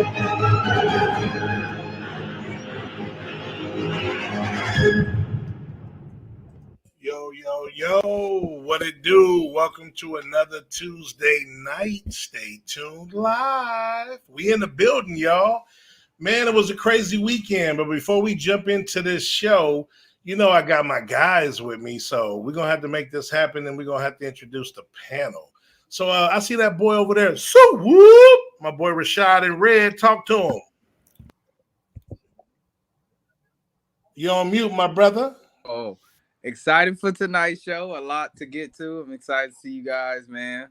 Yo, what it do? Welcome to another Tuesday night. Stay tuned live. We in the building, y'all. Man, it was a crazy weekend, but before we jump into this show, you know I got my guys with me, so we're going to have to make this happen, and we're going to have to introduce the panel. So I see that boy over there. So whoop! My boy Rashad in red. Talk to him. You on mute, my brother. Oh, excited for tonight's show. A lot to get to. I'm excited to see you guys, man.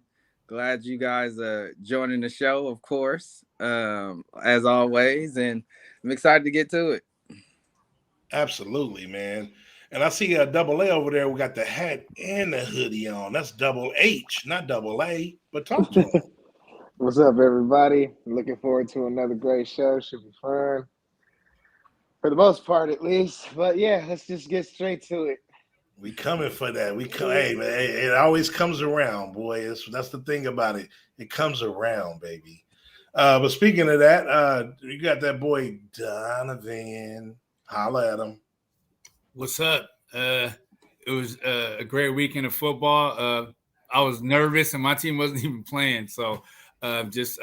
Glad you guys are joining the show, of course, as always. And I'm excited to get to it. Absolutely, man. And I see a double A over there. We got the hat and the hoodie on. That's double H, not double A. But talk to him. What's up, everybody? Looking forward to another great show. Should be fun. For the most part, at least. But yeah, let's just get straight to it. We coming for that. Hey, man, it always comes around, boy. That's the thing about it. It comes around, baby. But speaking of that, you got that boy Donovan. Holla at him. What's up? It was a great weekend of football. I was nervous, and my team wasn't even playing. So just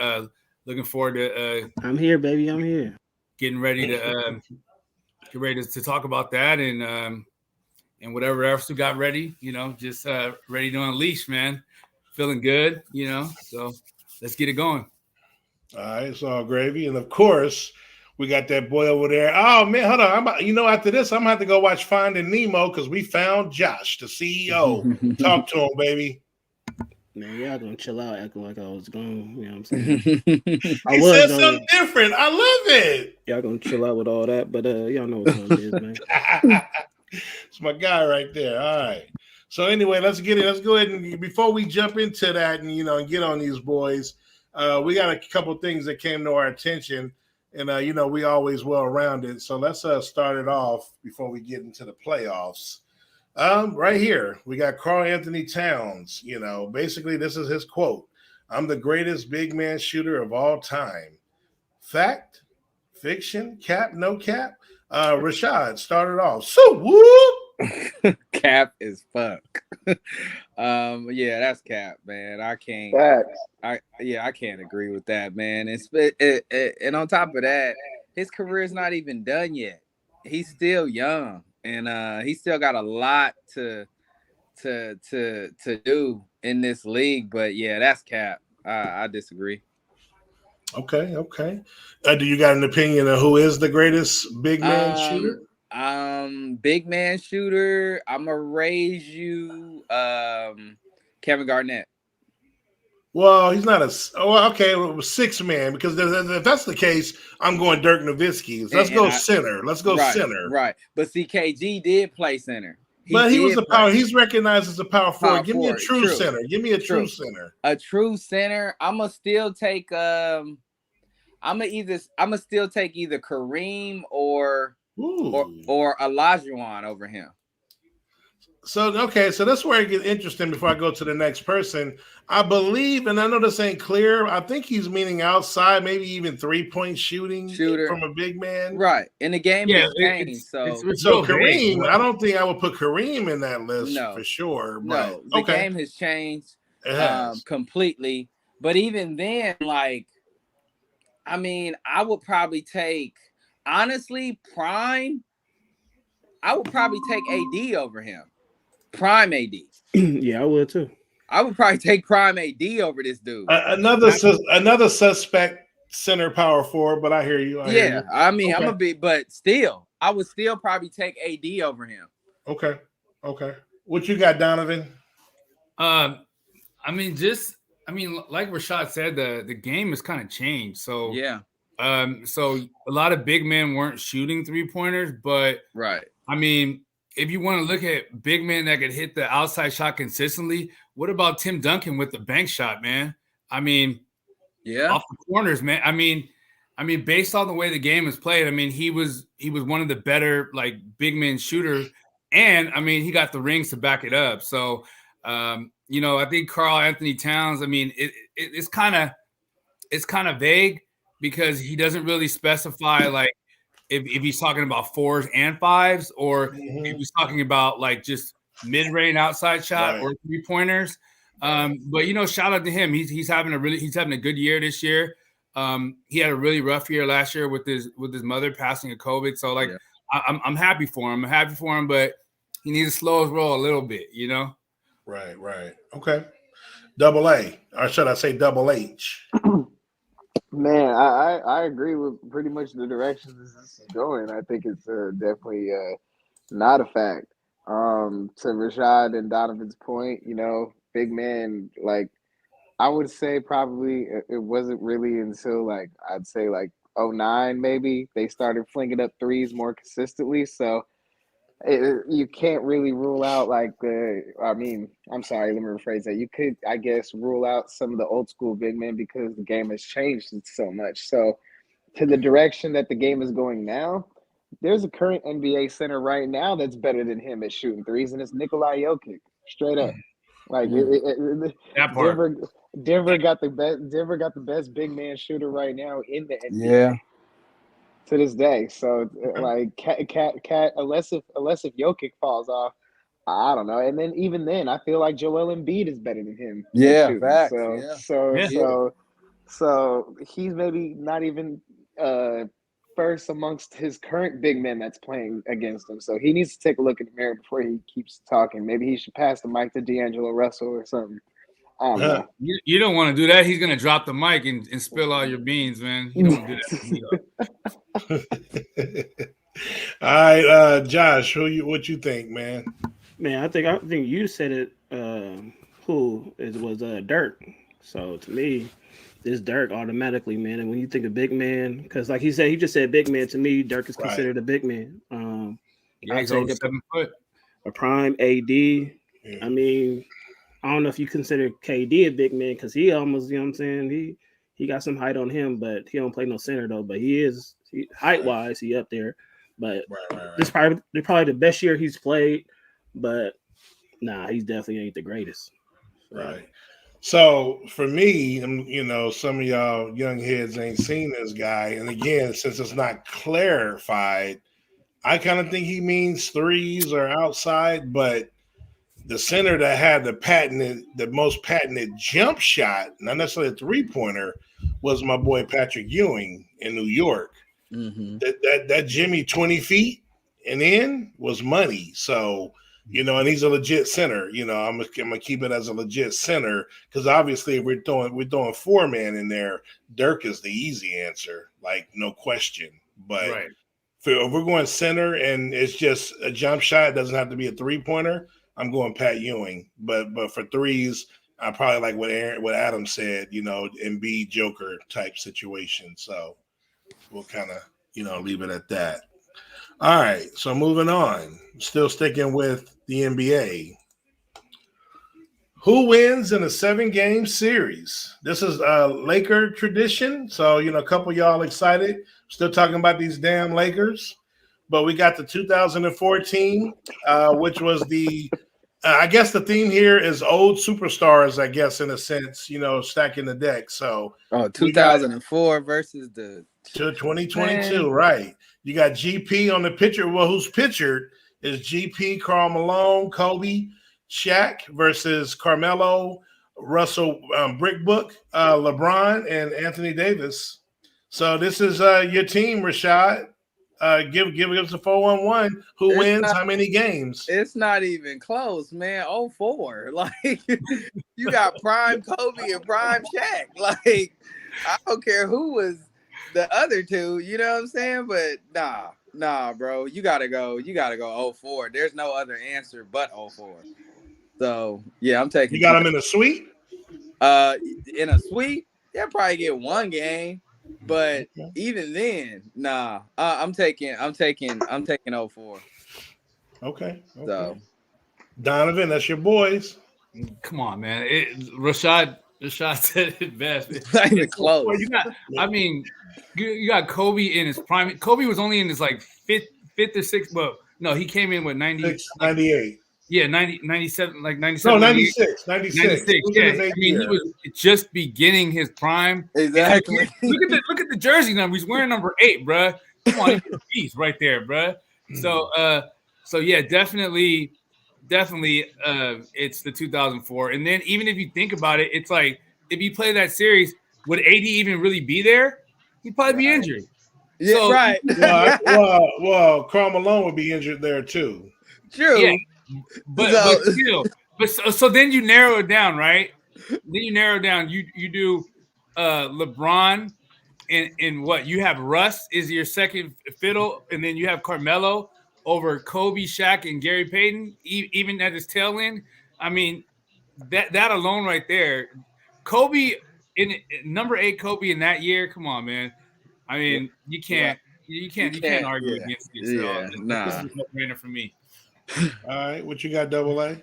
looking forward to I'm here, baby. I'm here. Getting ready to get ready to talk about that and whatever else we got ready, just ready to unleash, man. Feeling good, so let's get it going. All right, it's all gravy. And of course, we got that boy over there. Oh, man, hold on. After this, I'm going to have to go watch Finding Nemo because we found Josh, the CEO. Talk to him, baby. Man, y'all going to chill out acting like I was gone. You know what I'm saying? He said something different. I love it. Y'all going to chill out with all that, but y'all know what time it is, man. It's my guy right there. All right. So anyway, let's get it. Let's go ahead and before we jump into that and, and get on these boys, we got a couple things that came to our attention. And, we always well-rounded. So let's start it off before we get into the playoffs. Right here, we got Karl-Anthony Towns. Basically, this is his quote. I'm the greatest big man shooter of all time. Fact, fiction, cap, no cap. Rashad started off. So, whoop! Cap is fuck. Yeah, that's cap, man. I can't. Facts. I can't agree with that, man. And on top of that, his career is not even done yet. He's still young, and he still got a lot to do in this league. But yeah, that's cap. I disagree. Okay. Do you got an opinion of who is the greatest big man shooter? Big man shooter. I'm gonna raise you, Kevin Garnett. Well, he's not a 6 man because if that's the case, I'm going Dirk Nowitzki. Let's go center. Let's go center. Right, but KG did play center. But he was a power. He's recognized as a power forward. Give me a true center. Give me a true center. A true center. I'm gonna still take. I'm gonna still take either Kareem or Olajuwon over him. So that's where it gets interesting. Before I go to the next person, I believe, and I know this ain't clear. I think he's meaning outside, maybe even 3-point shooter from a big man. Right, and the game has changed. So Kareem, I don't think I would put Kareem in that list for sure. No, the game has changed completely. But even then, I would probably take, honestly, Prime. I would probably take AD over him. Prime AD. Yeah, I would too. I would probably take Prime AD over this dude. Another suspect center power forward, but I hear you. I'm gonna be, but still, I would still probably take AD over him. Okay. What you got, Donovan? Like Rashad said, the game has kind of changed. So yeah. So a lot of big men weren't shooting 3-pointers, but right. If you want to look at big men that could hit the outside shot consistently, what about Tim Duncan with the bank shot, man? Off the corners, man. Based on the way the game is played, he was one of the better big men shooter, and he got the rings to back it up. So, I think Karl-Anthony Towns. It's kind of vague, because he doesn't really specify like if he's talking about 4s and 5s, or if he's talking about like just mid-range outside shot or 3-pointers. But shout out to him. He's having a good year this year. He had a really rough year last year with his mother passing of COVID. So like I'm happy for him. But he needs to slow his roll a little bit, Right. Okay. Double A, or should I say Double H? Man, I agree with pretty much the direction this is going. I think it's definitely not a fact. To Rashad and Donovan's point, big man, like I would say probably it wasn't really until like I'd say like 09 maybe they started flinging up threes more consistently. So you can't really rule out like I'm sorry, let me rephrase that. You could, I guess, rule out some of the old school big men because the game has changed so much. So to the direction that the game is going now, there's a current NBA center right now that's better than him at shooting threes, and it's Nikolai Jokic, straight up. Like Denver got the best big man shooter right now in the NBA. Yeah. To this day, so like Cat, unless if Jokic falls off, I don't know. And then even then, I feel like Joel Embiid is better than him. Yeah, facts. So he's maybe not even first amongst his current big men that's playing against him. So he needs to take a look in the mirror before he keeps talking. Maybe he should pass the mic to D'Angelo Russell or something. I don't know. You don't want to do that. He's gonna drop the mic and spill all your beans, man. You don't do that. All right, Josh, what you think, man? Man, I think you said it. Was Dirk. So to me, it's Dirk automatically, man. And when you think of big man, because like he just said big man. To me, Dirk is considered a big man. He's over 7 foot. A prime AD. Yeah. I mean, I don't know if you consider KD a big man because he almost, you know what I'm saying? He got some height on him, but he don't play no center though. But height-wise, he up there. But this probably the best year he's played. But nah, he's definitely ain't the greatest. So. Right. So for me, some of y'all young heads ain't seen this guy. And again, since it's not clarified, I kind of think he means threes or outside, but the center that had the most patented jump shot, not necessarily a 3-pointer, was my boy Patrick Ewing in New York. Mm-hmm. That Jimmy 20 feet and in was money. So, and he's a legit center. I'm gonna keep it as a legit center because obviously if we're throwing 4-man in there, Dirk is the easy answer, like no question. But if we're going center and it's just a jump shot, it doesn't have to be a 3-pointer. I'm going Pat Ewing, but for threes, I probably like what Adam said, Embiid Joker type situation. So we'll kind of, leave it at that. All right, so moving on, still sticking with the NBA. Who wins in a 7-game series? This is a Laker tradition. So, a couple of y'all excited. Still talking about these damn Lakers. But we got the 2014, which was I guess the theme here is old superstars, I guess, in a sense, stacking the deck. So 2004 versus the 2022, right. You got GP on the pitcher. Well, who's pitchered is GP, Karl Malone, Kobe, Shaq versus Carmelo, Russell Brickbook, LeBron, and Anthony Davis. So this is your team, Rashad. Give us a 4-1-1. Who wins how many games? It's not even close, man. 0-4. Like you got prime Kobe and prime Shaq. Like I don't care who was the other two, you know what I'm saying? But nah, bro. You gotta go 0-4. There's no other answer but 0-4. So yeah, I'm taking. You got them in a suite? In a suite, they'll probably get one game. But even then, nah. I'm taking 0-4. Okay. So Donovan, that's your boys. Come on, man. Rashad said it best. It's not even close. You got Kobe in his prime. Kobe was only in his like fifth or sixth. Well, no, he came in with 98. Yeah, 90, 97, like 97. No, 96. 96. Yeah, I mean, he was just beginning his prime. Exactly. Look at the jersey number. He's wearing number 8, bro. Come on, he's a beast right there, bro. So yeah, definitely, it's the 2004. And then even if you think about it, it's like if you play that series, would AD even really be there? He'd probably be injured. Yeah, So, right. Well, Karl Malone would be injured there too. True. Yeah. But still, so then you narrow it down, right? Then you narrow it down. You do LeBron and what you have Russ is your second fiddle, and then you have Carmelo over Kobe, Shaq, and Gary Payton, even at his tail end. I mean, that alone right there, Kobe in number 8, Kobe in that year. Come on, man. I mean, you can't argue against it. So this is no brainer for me. All right, what you got, Double A?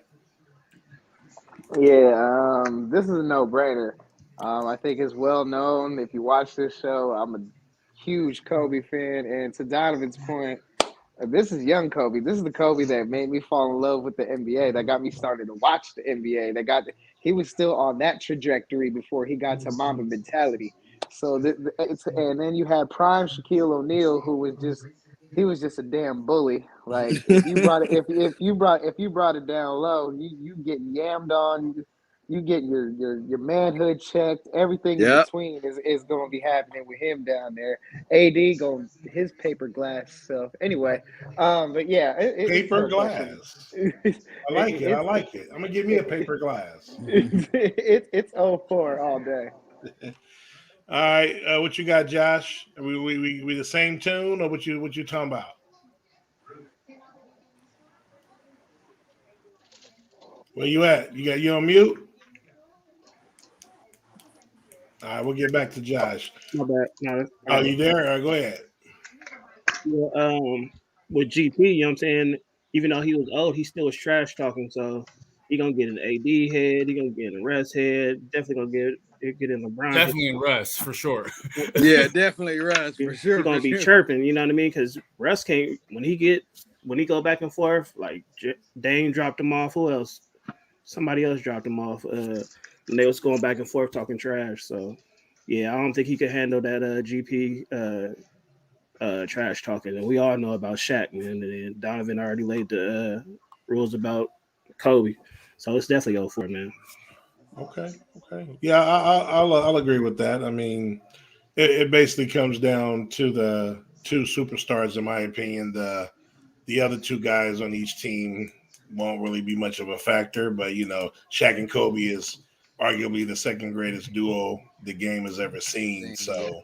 Yeah, this is a no-brainer. I think it's well known. If you watch this show, I'm a huge Kobe fan, and to Donovan's point, this is young Kobe. This is the Kobe that made me fall in love with the NBA. That got me started to watch the NBA. He was still on that trajectory before he got to Mamba mentality. So and then you had prime Shaquille O'Neal, who was just a damn bully. Like if you brought it down low, you get yammed on. You get your manhood checked. Everything in between is going to be happening with him down there. AD going his paper glass self. Anyway, but yeah, paper glass. I like it. I'm gonna give me a paper glass. It's 04 all day. All right, what you got, Josh? Are we the same tune, or what you talking about? Where you at? You on mute? All right, we'll get back to Josh. My bad. No, oh, you there? All right, go ahead. Yeah, with GP, you know what I'm saying? Even though he was old, he still was trash talking. So he gonna get an AD head. He gonna get an Russ head. Definitely gonna get in LeBron. Definitely in Russ for sure. Yeah, definitely Russ for sure. He's gonna be chirping. You know what I mean? Because Russ can't when he go back and forth. Like Dame dropped him off. Who else? Somebody else dropped him off. And they was going back and forth talking trash. So, yeah, I don't think he could handle that GP trash talking. And we all know about Shaq, man. And Donovan already laid the rules about Kobe. So it's definitely 04, man. Okay. Yeah, I'll agree with that. I mean, it basically comes down to the two superstars, in my opinion. The other two guys on each team won't really be much of a factor. But, Shaq and Kobe is arguably the second greatest duo the game has ever seen. So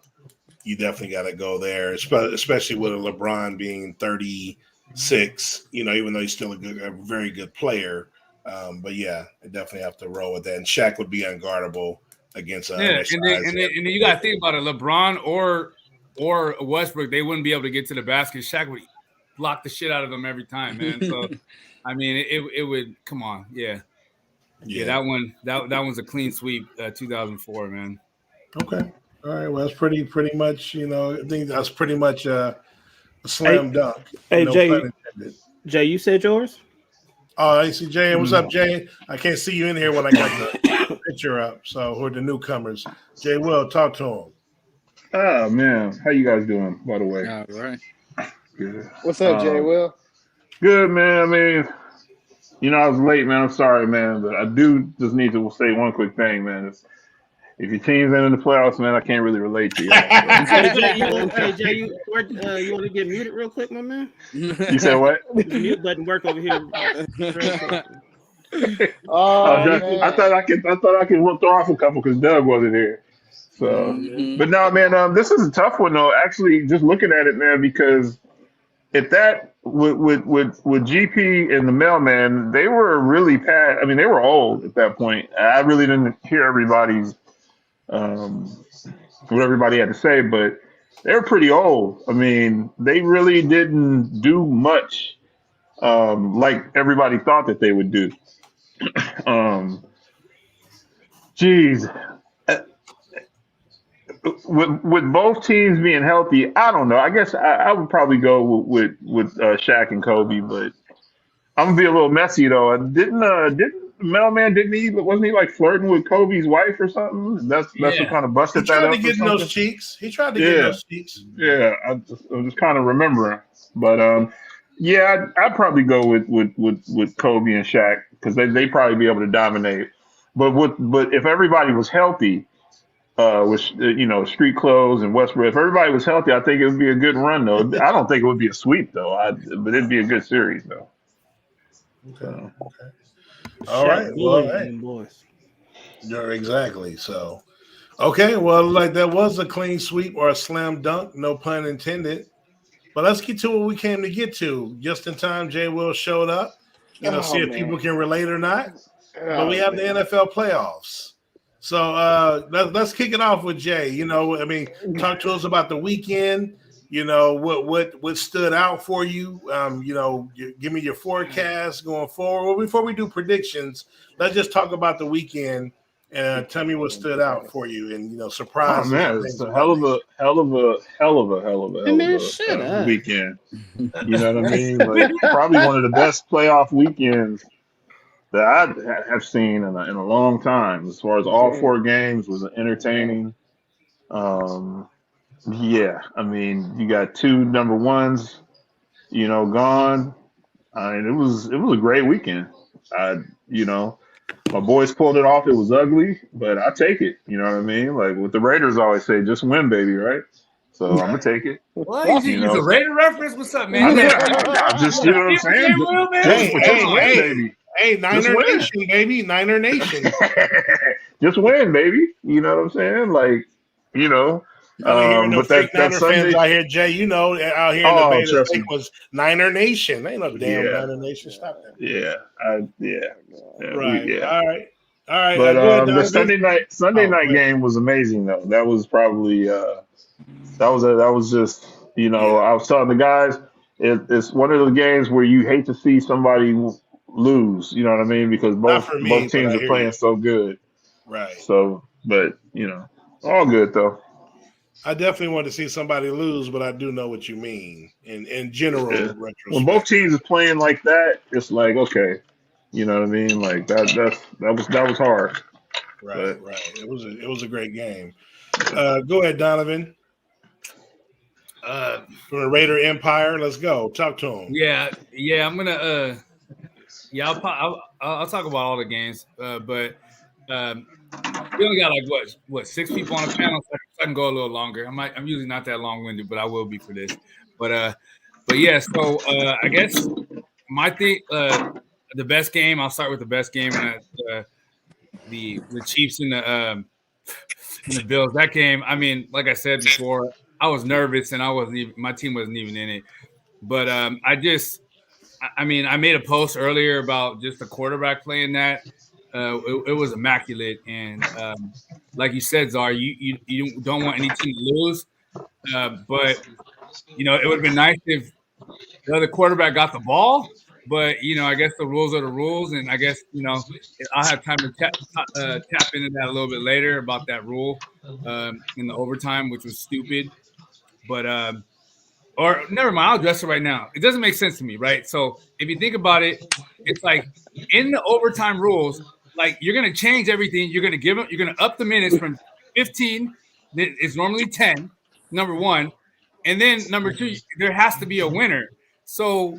you definitely got to go there, especially with a LeBron being 36, even though he's still a very good player. But yeah, I definitely have to roll with that. And Shaq would be unguardable against and then you got to think about it. LeBron or Westbrook, they wouldn't be able to get to the basket. Shaq would block the shit out of them every time, man. So I mean, it would come on, yeah. Yeah, that one's a clean sweep. 2004, man. Okay, all right. Well, that's pretty much. I think that's pretty much a slam dunk. Hey, Jay, you said yours? Oh, I see Jay. What's up, Jay? I can't see you in here when I got the picture up. So, who are the newcomers? Jay Will, talk to him. Oh man, how you guys doing? By the way, all right. Good. What's up, Jay Will? Good, man. I mean. I was late, man. I'm sorry, man, but I do just need to say one quick thing, man. If your team's in the playoffs, man, I can't really relate to you. Hey, Jay, you want to get muted real quick, my man? You said what? The mute button work over here. I thought I could throw off a couple because Doug wasn't here. So, but no, man, this is a tough one though. Actually, just looking at it, man, because if that with GP and the mailman, they were really past. I mean, they were old at that point. I really didn't hear everybody's what everybody had to say, but they were pretty old. I mean, they really didn't do much like everybody thought that they would do. With both teams being healthy, I don't know. I guess I would probably go with Shaq and Kobe, but I'm gonna be a little messy though. Didn't Mailman wasn't he like flirting with Kobe's wife or something? That's what kind of He busted that tried up to or get in something. those cheeks. He tried to get in those cheeks. Yeah. I'm just kind of remembering, but yeah, I'd probably go with Kobe and Shaq because they probably be able to dominate. But if everybody was healthy, with street clothes and Westbrook, if everybody was healthy, I think it would be a good run though. I don't think it would be a sweep though. But it'd be a good series though. Okay. All right. Well, hey. Boys. Yeah, exactly. So, okay. Well, like that was a clean sweep or a slam dunk, no pun intended. But let's get to what we came to get to. Just in time, Jay Will showed up. See if people can relate or not. But we have the NFL playoffs. So let's kick it off with Jay. Talk to us about the weekend. What stood out for you. Give me your forecast going forward. Well, before we do predictions, let's just talk about the weekend and tell me what stood out for you and surprises. Oh man, it's a hell of a weekend. You know what I mean? Like probably one of the best playoff weekends that I have seen in a long time. As far as all 4 games was entertaining. Yeah, I mean, you got 2 number ones, gone. I mean, it was a great weekend. My boys pulled it off. It was ugly, but I take it. You know what I mean? Like what the Raiders always say, just win, baby, right? So I'm gonna take it. What? You use a Raider reference? What's up, man? I just, you know what I'm saying? Just win, baby. Hey, Niner Nation, baby. Niner Nation. Just win, baby. You know what I'm saying? Like, but that Sunday fans out here, Jay. Out here in the Bay State was Niner Nation. Ain't no damn Niner Nation. Stop that. Yeah. Right. Yeah. All right. But the Sunday night game was amazing though. That was probably that was just I was telling the guys it's one of those games where you hate to see somebody lose. You know what I mean? Because both teams are playing so good. Right. So, but all good though. I definitely want to see somebody lose, but I do know what you mean in general. Yeah. When both teams are playing like that, it's like okay, you know what I mean? Like that was hard. Right. It was a great game. Go ahead, Donovan. From the Raider Empire, let's go. Talk to him. Yeah. I'm gonna. I'll talk about all the games, but. We only got like 6 people on the panel, so I can go a little longer. I'm usually not that long-winded, but I will be for this. But yeah. So I guess my thing, the best game. I'll start with the best game, and the Chiefs and the Bills. That game. I mean, like I said before, I was nervous, and my team wasn't even in it. But I made a post earlier about just the quarterback playing that. It was immaculate, and like you said, Czar, you don't want any team to lose, but it would have been nice if the other quarterback got the ball. But I guess the rules are the rules, and I guess I'll have time to tap into that a little bit later about that rule in the overtime, which was stupid. But or never mind, I'll address it right now. It doesn't make sense to me, right? So if you think about it, it's like in the overtime rules. Like you're gonna change everything. You're gonna up the minutes from 15. It's normally 10. Number one, and then number 2, there has to be a winner. So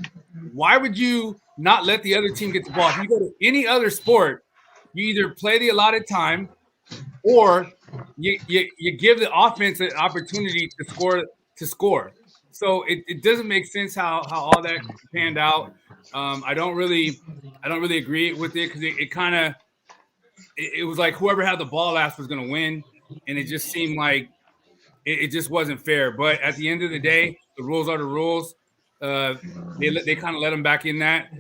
why would you not let the other team get the ball? If you go to any other sport, you either play the allotted time, or you give the offense an opportunity to score. So it doesn't make sense how all that panned out. I don't really agree with it because it kind of. It was like whoever had the ball last was going to win, and it just seemed like it just wasn't fair. But at the end of the day, the rules are the rules. They kind of let them back in that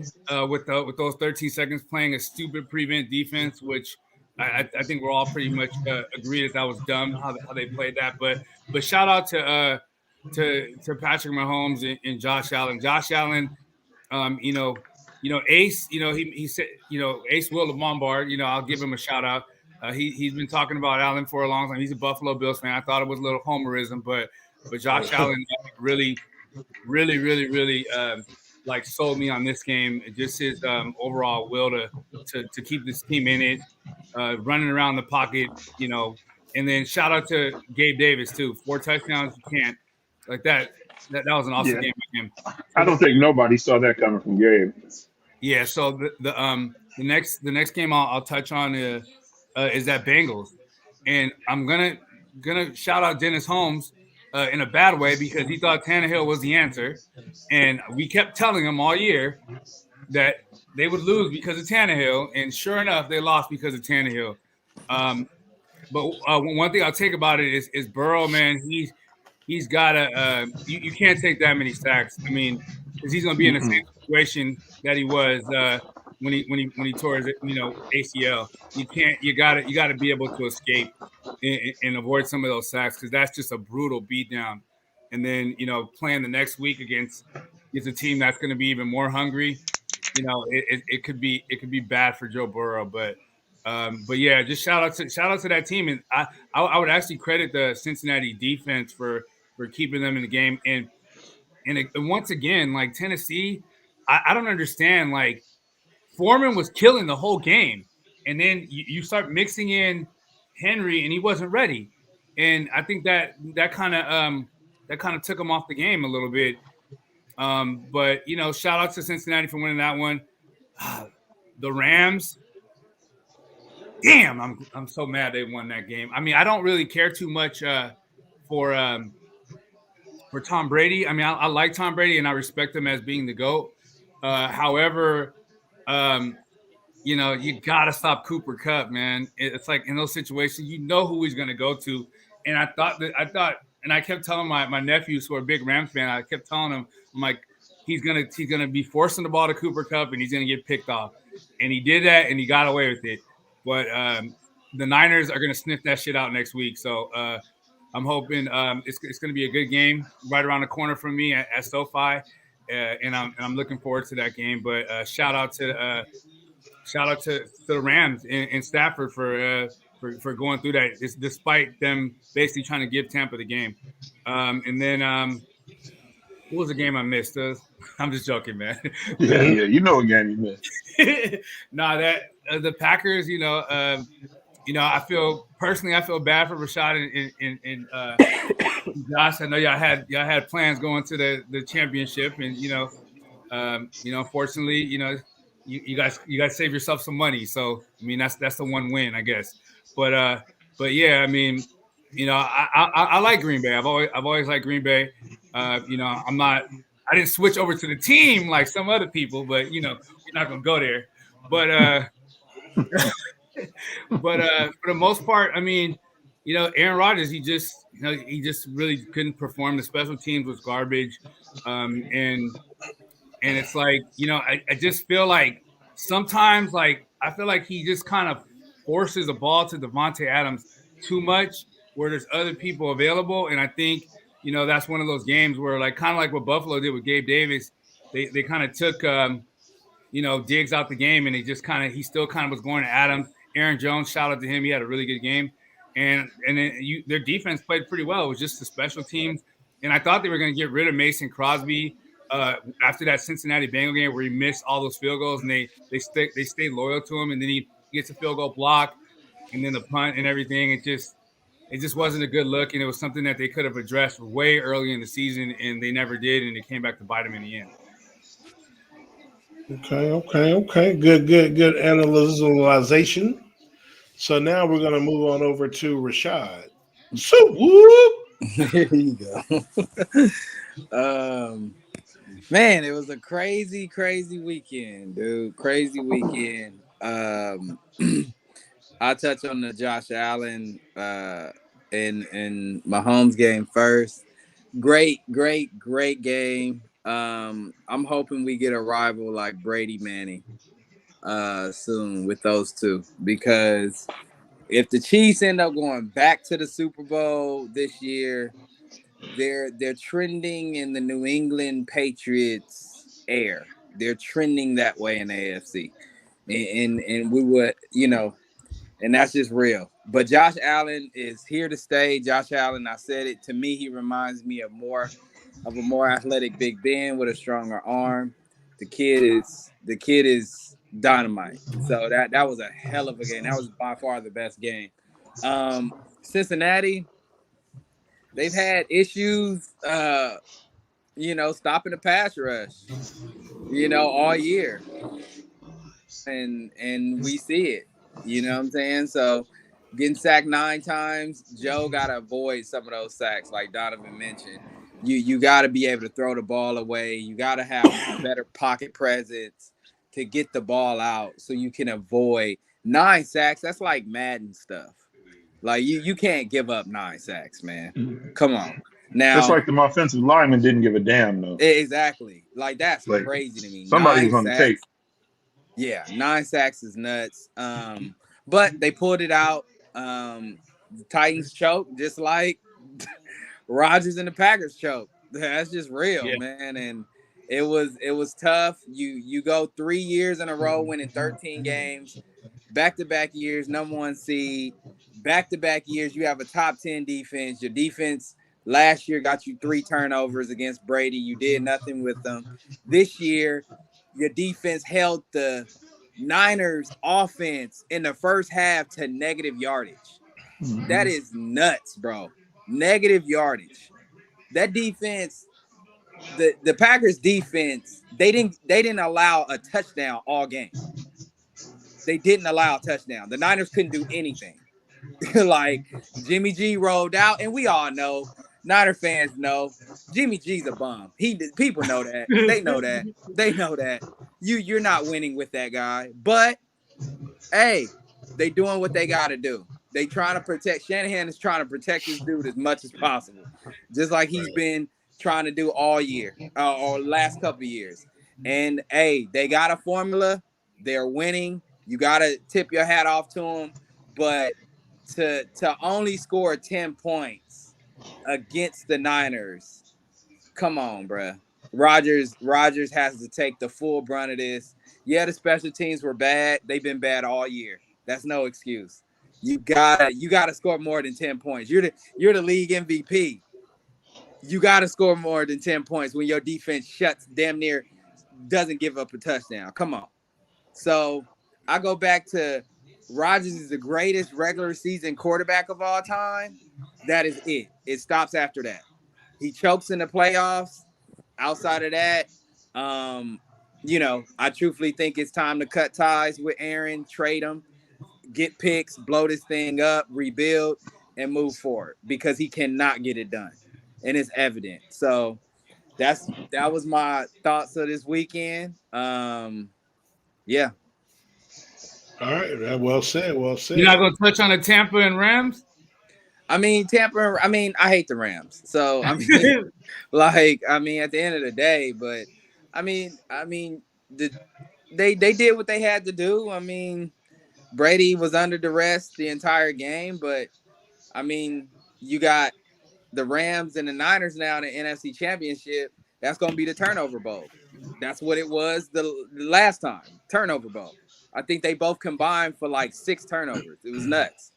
with those 13 seconds playing a stupid prevent defense, which I think we're all pretty much agree that was dumb how they played that. But shout out to Patrick Mahomes and Josh Allen. Josh Allen, Ace, he said, Ace Will Lombard, I'll give him a shout out. He's been talking about Allen for a long time. He's a Buffalo Bills fan. I thought it was a little homerism, but Josh Allen really like sold me on this game. Just his overall will to keep this team in it, running around the pocket, you know. And then shout out to Gabe Davis too. 4 touchdowns, you can't like that. That was an awesome game by him. I don't think nobody saw that coming from Gabe. Yeah. So the next game I'll touch on is that Bengals, and I'm gonna shout out Dennis Holmes in a bad way because he thought Tannehill was the answer, and we kept telling him all year that they would lose because of Tannehill, and sure enough, they lost because of Tannehill. But one thing I'll take about it is Burrow, man. He's got to you can't take that many sacks. I mean, because he's going to be in the same situation that he was when he tore his ACL. You got to be able to escape and avoid some of those sacks because that's just a brutal beatdown. And then playing the next week against a team that's going to be even more hungry. It could be bad for Joe Burrow, but yeah, just shout out to that team, and I would actually credit the Cincinnati defense for keeping them in the game, and once again, like Tennessee, I don't understand. Like Foreman was killing the whole game, and then you start mixing in Henry, and he wasn't ready, and I think that kind of took him off the game a little bit. But shout out to Cincinnati for winning that one. The Rams. Damn, I'm so mad they won that game. I mean, I don't really care too much for Tom Brady. I mean, I like Tom Brady and I respect him as being the GOAT. However, you gotta stop Cooper Kupp, man. It's like in those situations, who he's gonna go to. And I thought, and I kept telling my nephews who are big Rams fan, I kept telling them, I'm like, he's gonna be forcing the ball to Cooper Kupp and he's gonna get picked off. And he did that and he got away with it. But the Niners are going to sniff that shit out next week. So I'm hoping it's going to be a good game right around the corner from me at SoFi, and I'm looking forward to that game. But shout out to the Rams in Stafford for going through that. It's despite them basically trying to give Tampa the game. And then what was the game I missed? I'm just joking, man. Yeah, you know what game you missed. The Packers, I feel bad for Rashad and Josh. I know y'all had plans going to the championship, and unfortunately, you guys save yourself some money. So I mean, that's the one win, I guess. But yeah, I mean, I like Green Bay. I've always liked Green Bay. I didn't switch over to the team like some other people, but we're not gonna go there. But for the most part, I mean, Aaron Rodgers, he just really couldn't perform. The special teams was garbage, and it's like I just feel like sometimes I feel like he just kind of forces a ball to Devontae Adams too much, where there's other people available, and I think. That's one of those games where, kind of like what Buffalo did with Gabe Davis, they kind of took, Diggs out the game, and he still kind of was going to Adams. Aaron Jones, shout out to him. He had a really good game. And then their defense played pretty well. It was just the special teams. And I thought they were going to get rid of Mason Crosby after that Cincinnati Bengal game where he missed all those field goals, and they stayed loyal to him. And then he gets a field goal block, and then the punt and everything. It just wasn't a good look, and it was something that they could have addressed way early in the season, and they never did, and it came back to bite them in the end. Okay. Good analyzation. So now we're going to move on over to Rashad. So, whoop! There you go. Man, it was a crazy weekend, dude. Crazy weekend. I'll touch on the Josh Allen in Mahomes game first. Great game. I'm hoping we get a rival like Brady Manning soon with those two, because if the Chiefs end up going back to the Super Bowl this year, they're trending in the New England Patriots air. They're trending that way in the AFC. And we would, and that's just real. But Josh Allen is here to stay. Josh Allen, I said it, to me, he reminds me of a more athletic Big Ben with a stronger arm. The kid is dynamite. So that was a hell of a game. That was by far the best game. Cincinnati, they've had issues, stopping the pass rush, all year. And we see it. You know what I'm saying? So getting sacked 9 times, Joe gotta avoid some of those sacks, like Donovan mentioned. You gotta be able to throw the ball away. You gotta have better pocket presence to get the ball out so you can avoid 9 sacks. That's like Madden stuff. Like you can't give up 9 sacks, man. Come on. Now just like the offensive lineman didn't give a damn though. Exactly. Like that's like, crazy to me. Somebody was on the tape. Yeah, 9 sacks is nuts. But they pulled it out. The Titans choked just like Rodgers and the Packers choked. That's just real, man. And it was tough. You go 3 years in a row winning 13 games, back-to-back years, number 1 seed, back-to-back years you have a top 10 defense. Your defense last year got you 3 turnovers against Brady. You did nothing with them. This year, your defense held the Niners offense in the first half to negative yardage. That is nuts, bro. Negative yardage. That defense, the Packers defense, they didn't allow a touchdown all game. They didn't allow a touchdown. The Niners couldn't do anything. Like Jimmy G rolled out, and we all know, Niner fans know, Jimmy G's a bum. People know that. They know that. They know that. You're not winning with that guy. But hey, they doing what they gotta do. They trying to protect. Shanahan is trying to protect this dude as much as possible, just like he's been trying to do all year or last couple of years. And hey, they got a formula. They're winning. You gotta tip your hat off to them. But to only score 10 points against the Niners, come on, bruh. Rodgers has to take the full brunt of this. Yeah, the special teams were bad. They've been bad all year. That's no excuse. You gotta score more than 10 points. You're the league MVP. You gotta score more than 10 points when your defense doesn't give up a touchdown. Come on. So I go back to Rodgers is the greatest regular season quarterback of all time. That is it. It stops after that. He chokes in the playoffs. Outside of that, I truthfully think it's time to cut ties with Aaron, trade him, get picks, blow this thing up, rebuild, and move forward because he cannot get it done. And it's evident. So that was my thoughts of this weekend. Yeah. All right. Well said. Well said. You're not going to touch on the Tampa and Rams? I hate the Rams. So, at the end of the day, but they did what they had to do. I mean, Brady was under duress the entire game, but you got the Rams and the Niners now in the NFC Championship. That's going to be the turnover bowl. That's what it was the last time, turnover bowl. I think they both combined for like 6 turnovers. It was nuts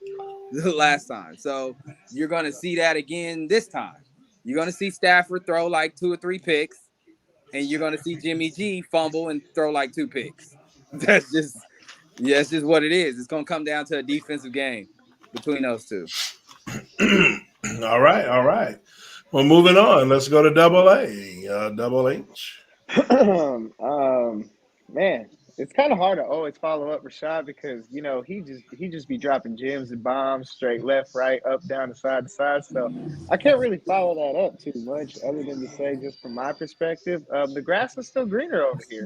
the last time. So you're going to see that again this time. You're going to see Stafford throw like 2 or 3 picks, and you're going to see Jimmy G fumble and throw like 2 picks. That's just what it is. It's going to come down to a defensive game between those two. All right. Well, moving on. Let's go to Double A. Double H. Man, it's kind of hard to always follow up Rashad because he just be dropping gems and bombs straight left, right, up, down, to side. So I can't really follow that up too much, other than to say, just from my perspective, the grass is still greener over here.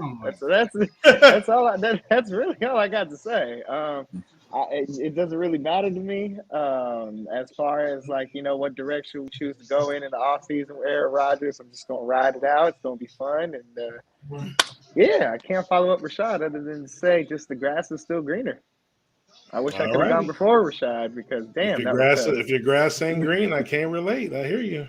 That's all. That's really all I got to say. It doesn't really matter to me as far as what direction we choose to go in the offseason with Aaron Rodgers. I'm just gonna ride it out. It's gonna be fun, and I can't follow up Rashad other than to say just the grass is still greener. I wish I could have gone before Rashad because damn, if your grass ain't green, I can't relate. I hear you.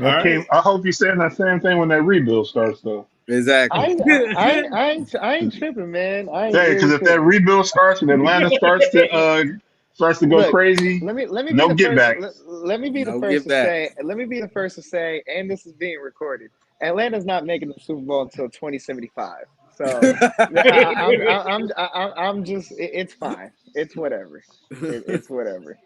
I hope you're saying that same thing when that rebuild starts, though. Exactly. I ain't tripping, man. Because if that rebuild starts and Atlanta starts to go crazy, let me no get back. Let me be the first to say, and this is being recorded. Atlanta's not making the Super Bowl until 2075. So I'm just it's fine. It's whatever. It's whatever.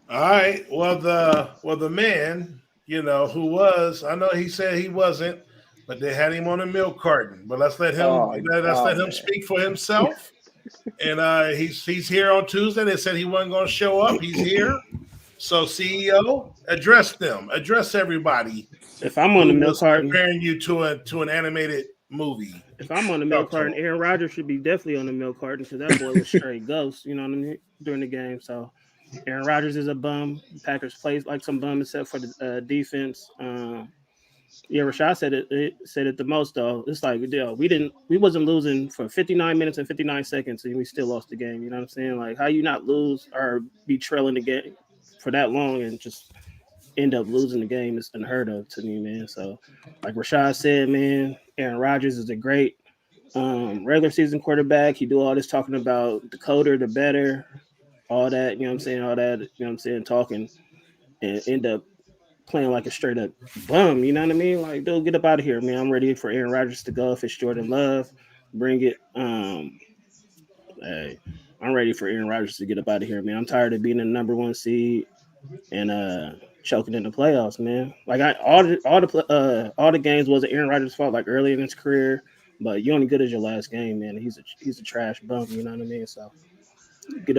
All right. Well, the man, who was, I know he said he wasn't, but they had him on a milk carton. But let's let him let him speak for himself. And he's here on Tuesday. They said he wasn't going to show up. He's here. So CEO, address everybody. If I'm on the milk carton, comparing you to an animated movie. If I'm on the milk carton, Aaron Rodgers should be definitely on the milk carton because that boy was straight ghost. You know what I mean? During the game, so Aaron Rodgers is a bum. Packers plays like some bum except for the defense. Rashad said it the most though. It's like we wasn't losing for 59 minutes and 59 seconds and we still lost the game. You know what I'm saying? Like how you not lose or be trailing the game for that long and just end up losing the game is unheard of to me, man. So like Rashad said, man, Aaron Rodgers is a great regular season quarterback. He do all this talking about the colder, the better, all that, you know what I'm saying? All that, you know what I'm saying? Talking and end up playing like a straight up bum, you know what I mean? Like, dude, get up out of here, man. I'm ready for Aaron Rodgers to go. If it's Jordan Love, bring it. Hey, I'm ready for Aaron Rodgers to get up out of here, man. I'm tired of being the number one seed and choking in the playoffs, man. Like all the games wasn't Aaron Rodgers' fault, like early in his career, but you're only good as your last game, man. He's a trash bum, you know what I mean? So get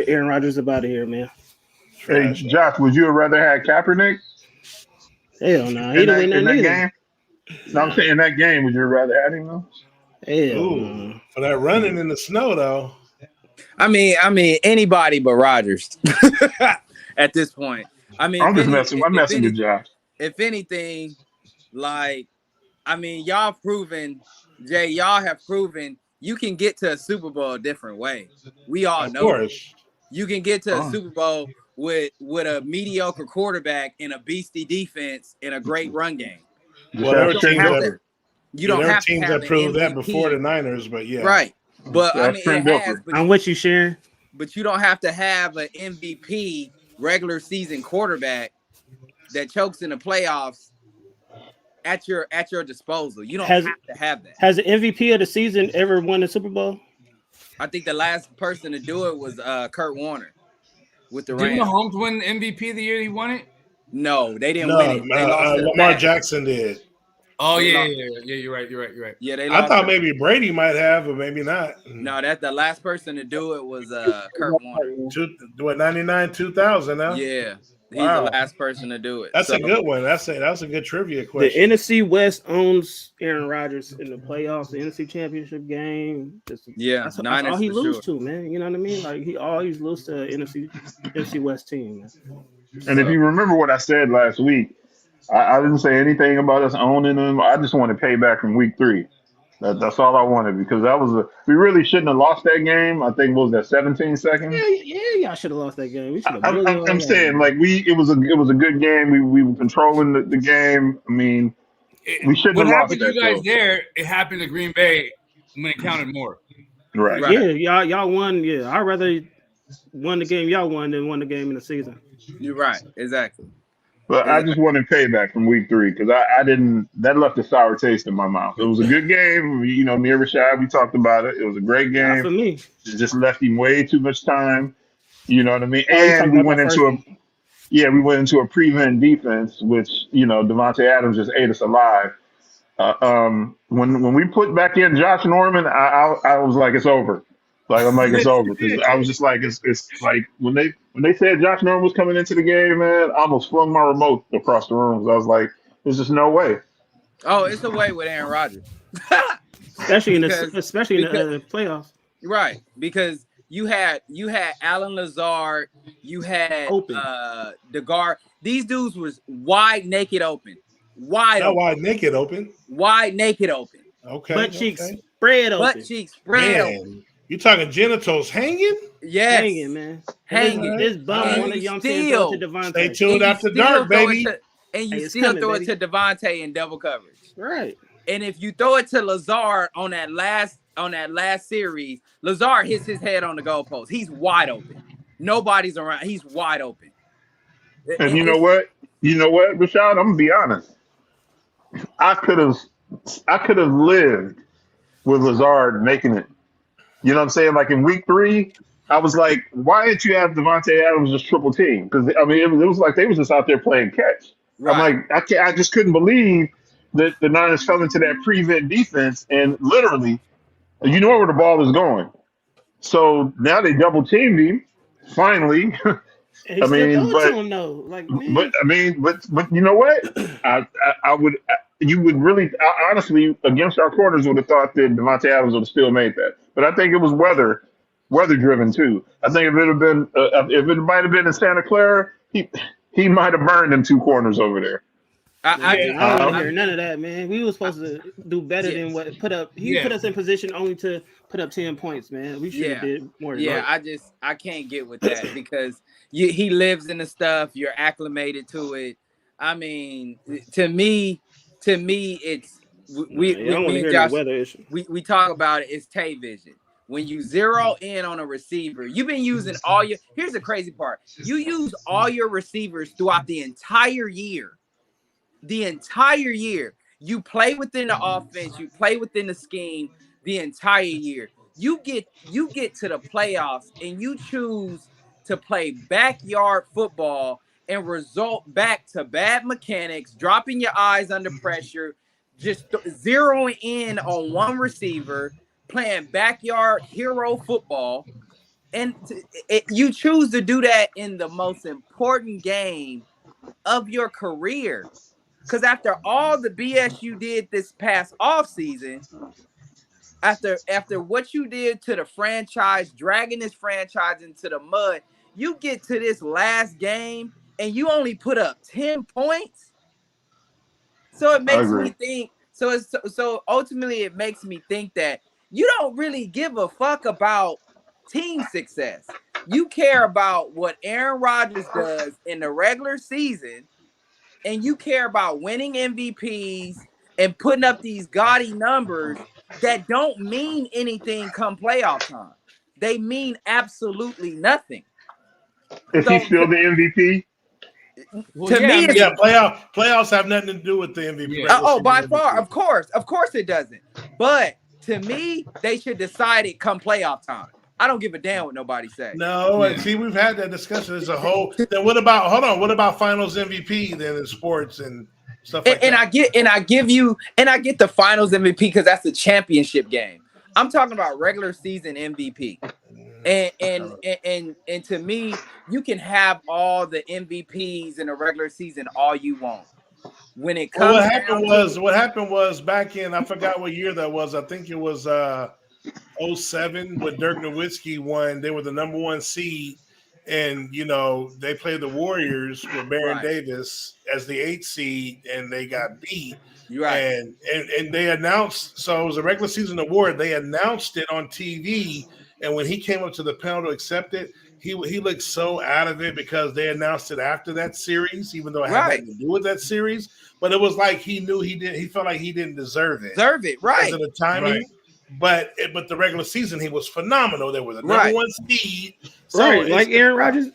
Aaron Rodgers up out of here, man. Hey, Josh, would you have rather had Kaepernick? Hell no, he didn't win that game. No, I'm saying in that game, would you rather had him though? Hell no. For that running in the snow though. I mean, anybody but Rodgers at this point. I mean, I'm messing with Josh. If anything, like, I mean, y'all have proven you can get to a Super Bowl a different way. We all know. Of course. You can get to a Super Bowl with a mediocre quarterback and a beastie defense and a great run game. Well, there were teams that proved that before the Niners, but yeah. Right. But I mean, it has, but I'm with you, Sharon. But you don't have to have an MVP regular season quarterback that chokes in the playoffs at your disposal. You don't have to have that. Has the MVP of the season ever won the Super Bowl? I think the last person to do it was Kurt Warner with the Rams. Didn't Mahomes win MVP the year he won it? No, they didn't win it. They lost Lamar Jackson did. Oh yeah. You're right. Yeah, they. I thought maybe Brady might have, but maybe not. No, that the last person to do it was Kurt Warner. 99, 2000, huh? Yeah, he's the last person to do it. That's a good one. That's a good trivia question. The NFC West owns Aaron Rodgers in the playoffs, the NFC Championship game. That's all he lose to, man. You know what I mean? Like he always lose to an NFC West team. Man. And if you remember what I said last week, I didn't say anything about us owning them. I just wanted payback from week 3. That's all I wanted because we really shouldn't have lost that game. I think what was that 17 seconds? Yeah, y'all should have lost that game. I'm saying like it was a good game. We were controlling the game. I mean, we shouldn't have lost that. What happened to you guys there? It happened to Green Bay when it counted more. Right. Yeah, y'all won. Yeah, I'd rather won the game y'all won than won the game in the season. You're right. Exactly. But I just wanted payback from week 3 because I didn't. That left a sour taste in my mouth. It was a good game. You know, me and Rashad, we talked about it. It was a great game. Not for me. It just left him way too much time. You know what I mean? And we went into a prevent defense, which Devontae Adams just ate us alive. When we put back in Josh Norman, I was like, it's over. Like I'm like it's over because I was just like it's like when they said Josh Norman was coming into the game, man, I almost flung my remote across the room. I was like, there's just no way. Oh, it's a way with Aaron Rodgers, especially in the playoffs. Right, because you had Alan Lazard, you had the guard. These dudes was wide naked open. Wide naked open. Okay. Butt cheeks spread open. You talking genitals hanging? Yes. Hanging, man. Hanging. This bum wanted young to Devontae. Stay tuned after dark, baby. And you still throw it to Devontae in double coverage. Right. And if you throw it to Lazard on that last series, Lazard hits his head on the goalpost. He's wide open. Nobody's around. He's wide open. And you know what? Rashad, I'm gonna be honest. I could have lived with Lazard making it. You know what I'm saying? Like in week 3, I was like, why didn't you have Devontae Adams just triple team? Because I mean, it was like they was just out there playing catch. I'm Right. like, I just couldn't believe that the Niners fell into that prevent defense and literally, you know where the ball is going. So now they double teamed him. Finally, And he I still mean, throw it to him though. Like, man. but you know what? I would you would really honestly against our corners would have thought that Devontae Adams would have still made that. But I think it was weather driven too. I think if it had been if it might have been in Santa Clara, he might have burned them 2 corners over there. I don't want to hear none of that, man. We were supposed to do better than what put up. He put us in position only to put up 10 points, man. We should have did more than that. I can't get with that because he lives in the stuff. You're acclimated to it. I mean, to me, it's we and Josh, we talk about it. It's Tay vision. When you zero in on a receiver, you've been using all your. Here's the crazy part: you use all your receivers throughout the entire year. The entire year, you play within the offense, you play within the scheme. The entire year, you get to the playoffs and you choose to play backyard football and result back to bad mechanics, dropping your eyes under pressure, just zeroing in on one receiver, playing backyard hero football, and you choose to do that in the most important game of your career. Because after all the BS you did this past offseason, after what you did to the franchise, dragging this franchise into the mud, you get to this last game and you only put up 10 points. So it makes me think. So ultimately, it makes me think that you don't really give a fuck about team success. You care about what Aaron Rodgers does in the regular season. And you care about winning MVPs and putting up these gaudy numbers that don't mean anything come playoff time. They mean absolutely nothing. Is he still the MVP? Playoffs have nothing to do with the MVP. By far, of course it doesn't. But to me, they should decide it come playoff time. I don't give a damn what nobody says. No, see, we've had that discussion as a whole. Then what about Finals MVP then in sports and stuff like that? I get the Finals MVP because that's the championship game. I'm talking about regular season MVP. And to me, you can have all the MVPs in the regular season all you want. When it comes, what happened was back in, I forgot what year that was. I think it was 2007 when Dirk Nowitzki won. They were the number 1 seed, and they played the Warriors with Baron Davis as the 8th seed, and they got beat. And they announced, so it was a regular season award. They announced it on TV, and when he came up to the panel to accept it, he looked so out of it because they announced it after that series, even though it had nothing to do with that series. But it was like he knew he felt like he didn't deserve it. Because of the timing. Right. But the regular season, he was phenomenal. They were the number 1 seed. So like Aaron Rodgers.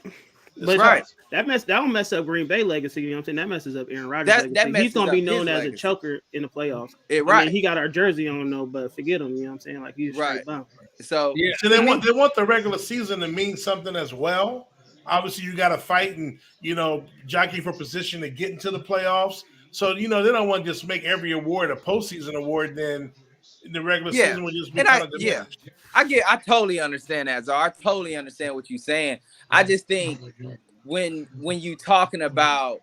But that don't mess up Green Bay legacy. You know what I'm saying? That messes up Aaron Rodgers' legacy. He's gonna be known as a choker in the playoffs. I mean, he got our jersey on though, but forget him. You know what I'm saying? Like he's straight bum. So they want the regular season to mean something as well. Obviously, you got to fight and jockey for position to get into the playoffs. So they don't want to just make every award a postseason award. Then the regular season would just be kind of diminished. I totally understand that, Zar. I totally understand what you're saying. I just think when you talking about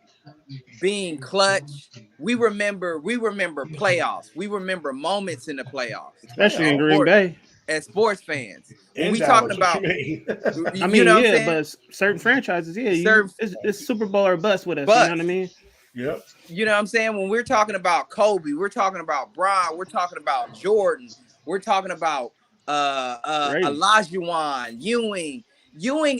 being clutch, we remember playoffs. We remember moments in the playoffs, especially in Green Bay. As sports fans, when we talking about, but certain franchises, it's Super Bowl or bust with us. You know what I mean? Yep. You know what I'm saying? When we're talking about Kobe, we're talking about Bron, we're talking about Jordan, we're talking about Olajuwon, Ewing,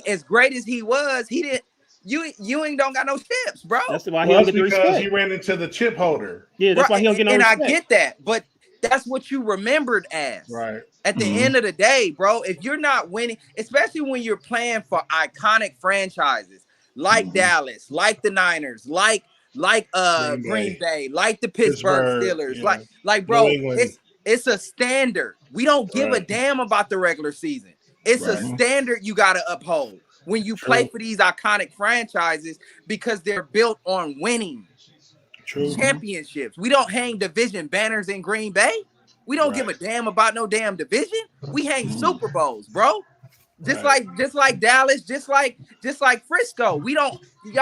as great as he was, Ewing don't got no chips, bro. That's why he ran into the chip holder. Yeah, that's why he don't get no respect. And I get that, but that's what you remembered as. Right. At the end of the day, bro, if you're not winning, especially when you're playing for iconic franchises like Dallas, like the Niners, like like Green Bay, like the Pittsburgh Steelers, yeah. like bro, it's a standard. We don't give a damn about the regular season. It's a standard you got to uphold when you play for these iconic franchises because they're built on winning championships. We don't hang division banners in Green Bay. We don't give a damn about no damn division. We hang Super Bowls, bro. Just like Dallas, just like Frisco. Y'all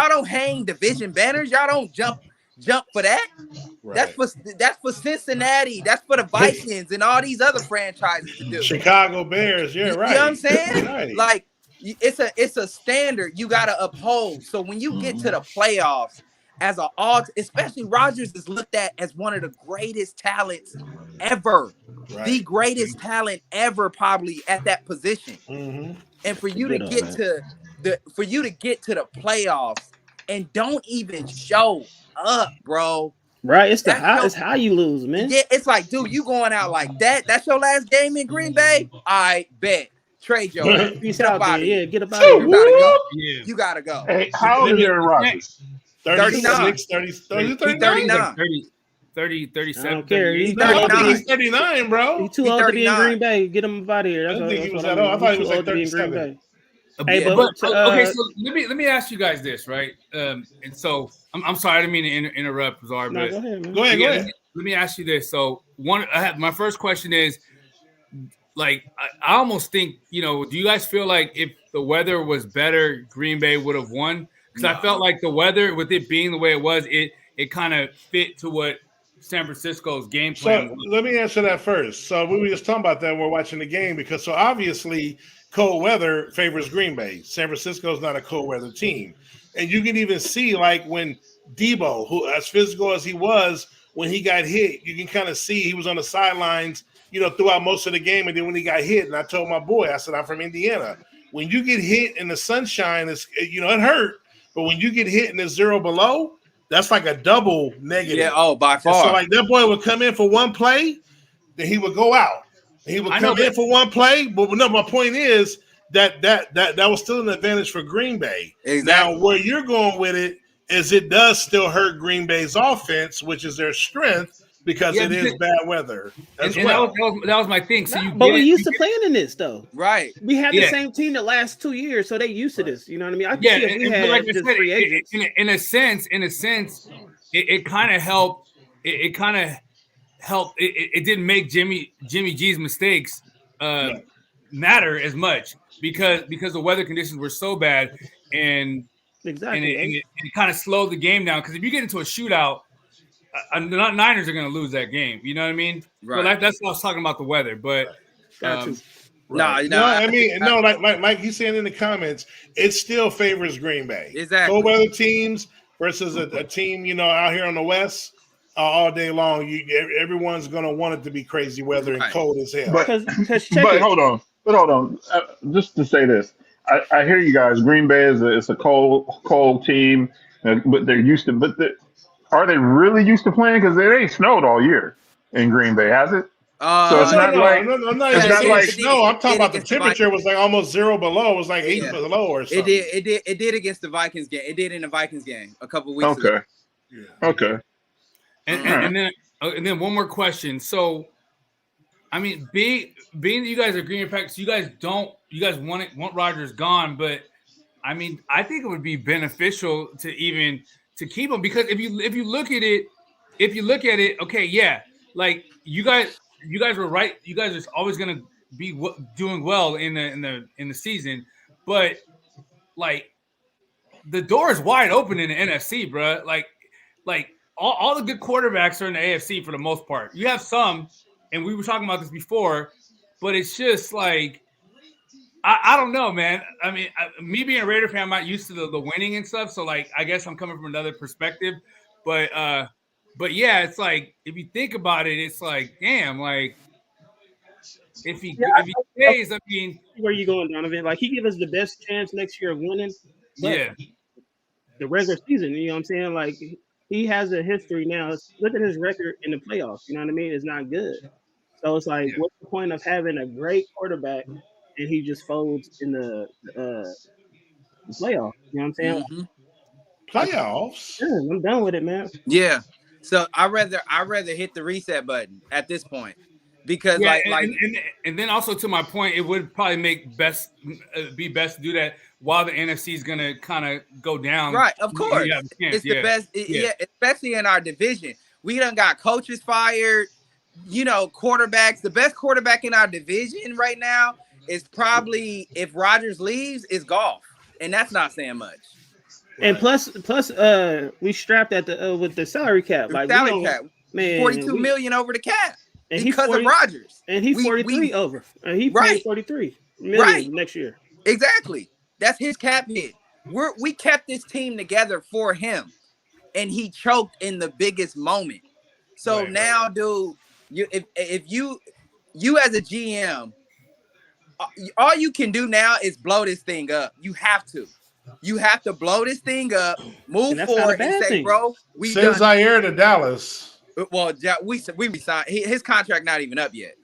don't hang division banners. Y'all don't jump for that. Right. That's for Cincinnati. That's for the Vikings and all these other franchises to do. Chicago Bears, you know what I'm saying? Like it's a standard you gotta uphold. So when you get to the playoffs as especially Rodgers is looked at as one of the greatest talents ever. The greatest talent ever, probably at that position. And for you to get to the playoffs and don't even show up, bro. Right, it's how you lose, man. Yeah, it's like, dude, you going out like that? That's your last game in Green Bay? I bet. Trade your ass. Get up out of here. Get up out of here. You gotta go. Hey, how old is Aaron Rodgers? 39. 39. 37. I don't care. He's 39, bro. He's too old to be in Green Bay. Get him out of here. I think he was that old. I thought he was like 37. Hey, okay, so let me ask you guys this, right? And so I'm sorry, I didn't mean to interrupt, Czar, but go ahead. Let me ask you this. So my first question is, like, I almost think, do you guys feel like if the weather was better, Green Bay would have won? Because I felt like the weather, with it being the way it was, it kind of fit to what San Francisco's game plan was. Let me answer that first. So we were just talking about that when we're watching the game, because so obviously cold weather favors Green Bay. San Francisco is not a cold weather team. And you can even see, like, when Debo, who as physical as he was, when he got hit, you can kind of see he was on the sidelines, throughout most of the game. And then when he got hit, and I told my boy, I said, I'm from Indiana. When you get hit in the sunshine, it hurt. But when you get hit and it's 0 below, that's like a double negative. Yeah, by far. And so, like, that boy would come in for one play, then he would go out. He would come in for one play, but no, my point is that was still an advantage for Green Bay. Exactly. Now, where you're going with it is it does still hurt Green Bay's offense, which is their strength, because it is bad weather as well. That was my thing. So but we're used to playing in this, though. Right. We had the same team the last 2 years, so they used to this. You know what I mean? I can see if we had like just said, free agents. In a sense, it kind of helped. It kind of helped. It didn't make Jimmy G's mistakes matter as much because the weather conditions were so bad, and exactly, and it kind of slowed the game down. Because if you get into a shootout, the Niners are going to lose that game. You know what I mean? Right. But that's what I was talking about the weather. But like Mike, he's saying in the comments, it still favors Green Bay. Exactly. Cold weather teams versus a team, out here on the West, all day long. Everyone's going to want it to be crazy weather and cold as hell. But hold on. Just to say this, I hear you guys. Green Bay is a cold team, but they're used to. But are they really used to playing? Because it ain't snowed all year in Green Bay, has it? So it's not like snow. I'm talking about the temperature was like almost 0 below. It was like 8 below or something. It did against the Vikings game. It did in the Vikings game a couple weeks ago. Okay. And then one more question. So, I mean, being that you guys are Green Bay Packers, you guys want Rodgers gone, but I mean, I think it would be beneficial to keep him, because if you look at it, okay, yeah, like you guys were right. You guys are always going to be doing well in the season, but like the door is wide open in the NFC, bro. Like all the good quarterbacks are in the AFC for the most part. You have some, and we were talking about this before, but it's just like I don't know, man. I mean, me being a Raider fan, I'm not used to the winning and stuff. So, like, I guess I'm coming from another perspective. But yeah, it's like, if you think about it, it's like, damn, like, if he stays, I mean, where you going, Donovan? Like, he give us the best chance next year of winning. Yeah. The regular season, you know what I'm saying? Like, he has a history now. Look at his record in the playoffs. You know what I mean? It's not good. So it's like, what's the point of having a great quarterback and he just folds in the playoff? You know what I'm saying? Mm-hmm. Playoffs. Yeah, I'm done with it, man. Yeah. So I rather hit the reset button at this point because and then also to my point, it would probably make be best to do that while the NFC is gonna kind of go down. Right, of course. It's the best, especially in our division. We done got coaches fired, quarterbacks. The best quarterback in our division right now is probably, if Rodgers leaves, is Goff, and that's not saying much. And plus, we strapped at the with the salary cap. Man, $42 million over the cap, and because of Rodgers. And he's 43 over, and he paid 43 million next year. Exactly, that's his cap hit. We kept this team together for him, and he choked in the biggest moment. So now, dude, if you as a GM, all you can do now is blow this thing up. You have to. You have to blow this thing up, move forward, and say, bro, send Zaire to Dallas. Well, we signed his contract, not even up yet.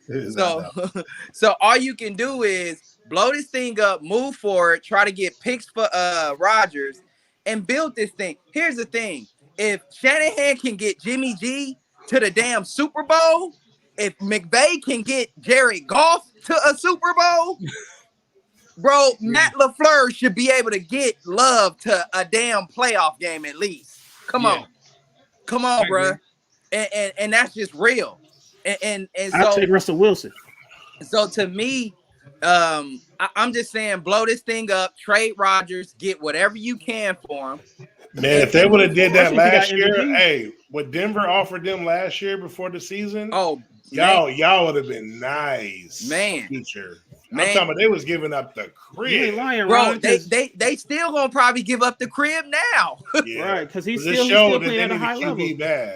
So all you can do is blow this thing up, move forward, try to get picks for Rodgers, and build this thing. Here's the thing: if Shanahan can get Jimmy G to the damn Super Bowl, if McVay can get Jared Goff to a Super Bowl. Bro, Matt LaFleur should be able to get Love to a damn playoff game at least. Come on, bro, and that's just real. And so I'll take Russell Wilson. So to me, I'm just saying, blow this thing up, trade Rodgers, get whatever you can for him. Man, if they would have did that last year, what Denver offered them last year before the season, y'all would have been nice, man. Future. I'm talking about they was giving up the crib. You ain't lying, bro. Ron, They still gonna probably give up the crib now. Right, because he's still playing at a high level.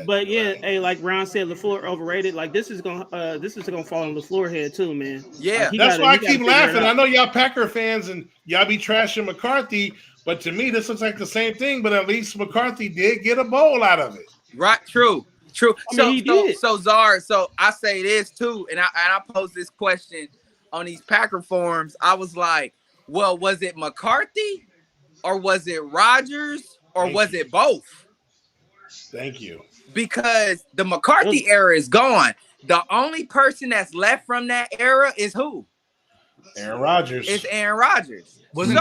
But hey, like Ron said, LaFleur overrated. Like this is gonna fall on LaFleur head too, man. Yeah, that's why I keep laughing. I know y'all Packer fans and y'all be trashing McCarthy, but to me this looks like the same thing. But at least McCarthy did get a bowl out of it. Right, true. So Czar. So I say this too, and I pose this question on these Packer forums. I was like, well, was it McCarthy or was it Rodgers or was it both? Thank you. Because the McCarthy era is gone. The only person that's left from that era is who? Aaron Rodgers. It's Aaron Rodgers. Wasn't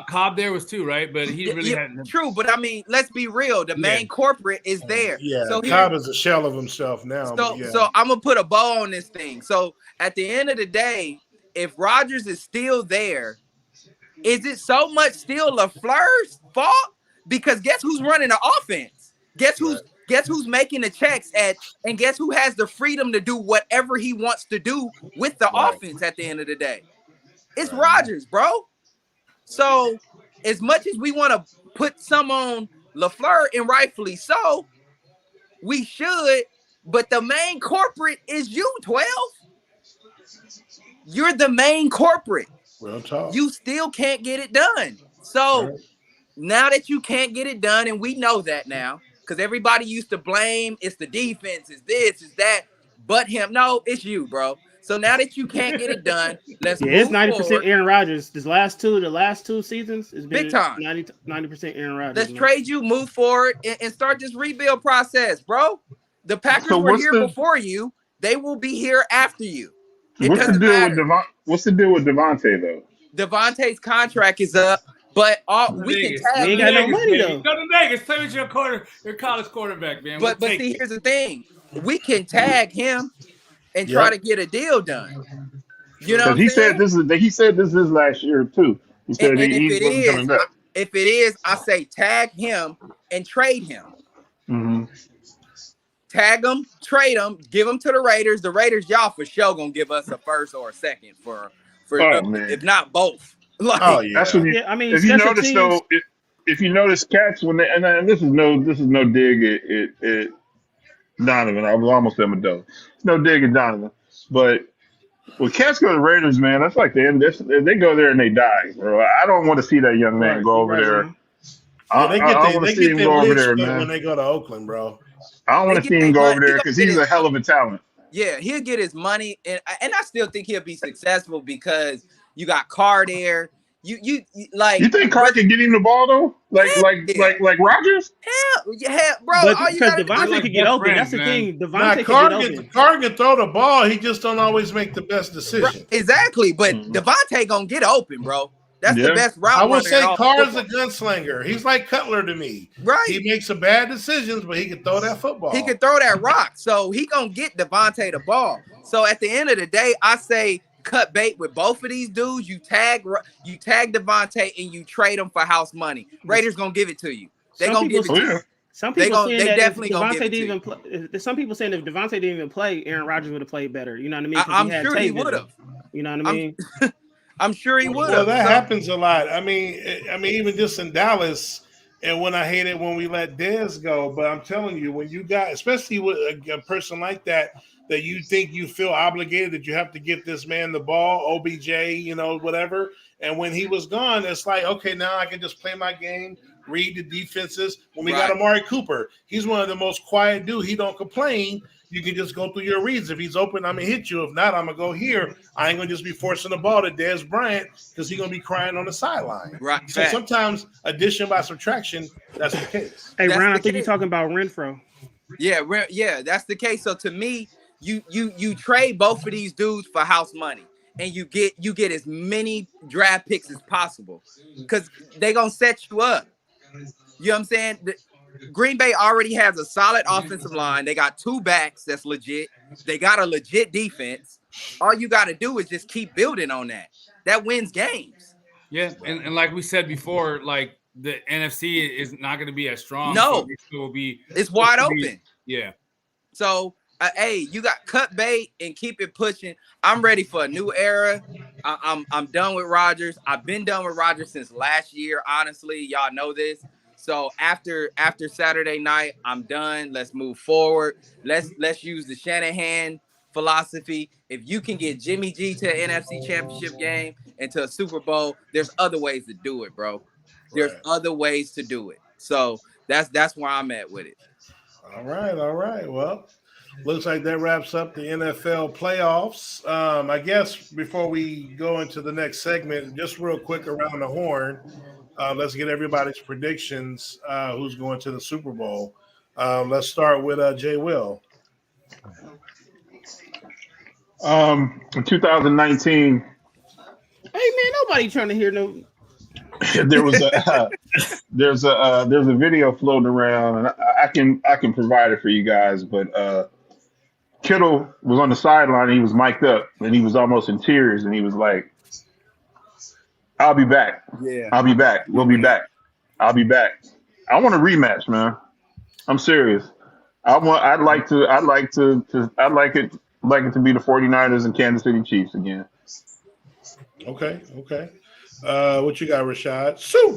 Cobb there was too, right? But he really hadn't. True, but I mean, let's be real. The main corporate is there. Yeah, so Cobb is a shell of himself now. So I'm gonna put a bow on this thing. So at the end of the day, if Rodgers is still there, is it so much still LaFleur's fault? Because guess who's running the offense? Guess who's making the checks and guess who has the freedom to do whatever he wants to do with the offense at the end of the day? It's Rodgers, bro. So as much as we want to put some on LaFleur, and rightfully so, we should, but the main corporate is you, 12. You're the main corporate. Real talk. You still can't get it done. So now that you can't get it done, and we know that now, because everybody used to blame it's the defense, it's this, it's that, but him. No, it's you, bro. So now that you can't get it done, let's move it's 90% forward. Aaron Rodgers. The last two seasons has been big time. 90% Aaron Rodgers. Let's trade you, move forward, and start this rebuild process, bro. The Packers were here before you. They will be here after you. What's the deal with Devontae though? Devontae's contract is up, but we can tag. We ain't got no money though. Go to Vegas, play with your college quarterback, man. But see, here's the thing: we can tag him and try to get a deal done. You know, he said this is last year too. He said he wasn't coming back. If it is, I say tag him and trade him. Mm-hmm. Tag him, trade him, give him to the Raiders. The Raiders, y'all for sure gonna give us a first or a second for if not both. That's when if you notice though, if you notice cats when they and this is no dig at Donovan. I was almost at Medola. It's no dig at Donovan, but when cats go to Raiders, man, that's like they go there and they die, bro. I don't want to see that young man go over there. They get their over there, man. When they go to Oakland, bro. I don't want to see him go over there because he's a hell of a talent. Yeah, he'll get his money, and I still think he'll be successful because you got Carr there. you like. You think Carr can get him the ball though? Like Rodgers? Hell, bro. But all you because gotta do Devontae is could get open. That's the man. thing. Now, Devontae can get open. Carr can throw the ball. He just don't always make the best decision. Exactly, but Devontae gonna get open, bro. That's the best route. I would say Carr's a a gunslinger. He's like Cutler to me. Right. He makes some bad decisions, but he can throw that football. He can throw that rock. So he gonna get Devontae the ball. So at the end of the day, I say cut bait with both of these dudes. You tag Devontae and you trade them for house money. Raiders gonna give it to you. They gonna give it to you. Some people saying that definitely if Devontae didn't even play. Some people saying if Devontae didn't even play, Aaron Rodgers would have played better. You know what I mean? I'm sure he would have. You know what I mean? I'm sure he would Well, have. that happens a lot. I mean, even just in Dallas, and when I hate it when we let Dez go, but I'm telling you, when you got, especially with a person like that you think you feel obligated that you have to get this man the ball, OBJ, whatever. And when he was gone, it's like, okay, now I can just play my game, read the defenses. When we got Amari Cooper, he's one of the most quiet dudes. He don't complain. You can just go through your reads. If he's open, I'm going to hit you. If not, I'm going to go here. I ain't going to just be forcing the ball to Dez Bryant because he's going to be crying on the sideline. Right. So sometimes addition by subtraction, that's the case. Hey, Ron, I think you're talking about Renfro. Yeah, that's the case. So to me, you trade both of these dudes for house money. And you get as many draft picks as possible because they're going to set you up. You know what I'm saying? Green Bay already has a solid offensive line. They got two backs that's legit. They got a legit defense. All you got to do is just keep building on that. That wins games. Yeah, and like we said before, like the NFC is not going to be as strong. No. So it's wide open. Yeah. So, hey, you got cut bait and keep it pushing. I'm ready for a new era. I'm done with Rodgers. I've been done with Rodgers since last year, honestly. Y'all know this. So after Saturday night, I'm done. Let's move forward. Let's use the Shanahan philosophy. If you can get Jimmy G to an NFC Championship game and to a Super Bowl, there's other ways to do it, bro. There's other ways to do it. So that's where I'm at with it. All right. Well, looks like that wraps up the NFL playoffs. I guess before we go into the next segment, just real quick around the horn, let's get everybody's predictions. Who's going to the Super Bowl? Let's start with Jay Will. In 2019. Hey man, nobody trying to hear no. There was there's a video floating around, and I can provide it for you guys. But Kittle was on the sideline, and he was mic'd up, and he was almost in tears, and he was like, "I'll be back. Yeah, I'll be back. We'll be back. I'll be back. I want a rematch, man. I'm serious. I'd like it to be the 49ers and Kansas City Chiefs again." Okay. What you got, Rashad? So,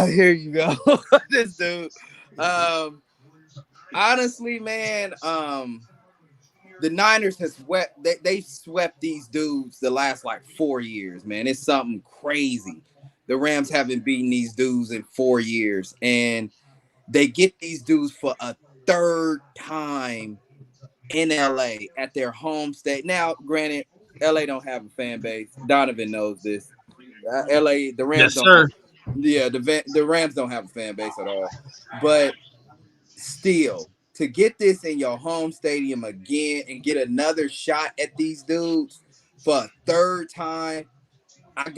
here you go. This dude. Honestly, man, the Niners has swept. They swept these dudes the last like 4 years, man. It's something crazy. The Rams haven't beaten these dudes in 4 years, and they get these dudes for a third time in LA at their home state. Now, granted, LA don't have a fan base. Donovan knows this. LA, the Rams don't. Yeah, the Rams don't have a fan base at all. But still, to get this in your home stadium again and get another shot at these dudes for a third time, I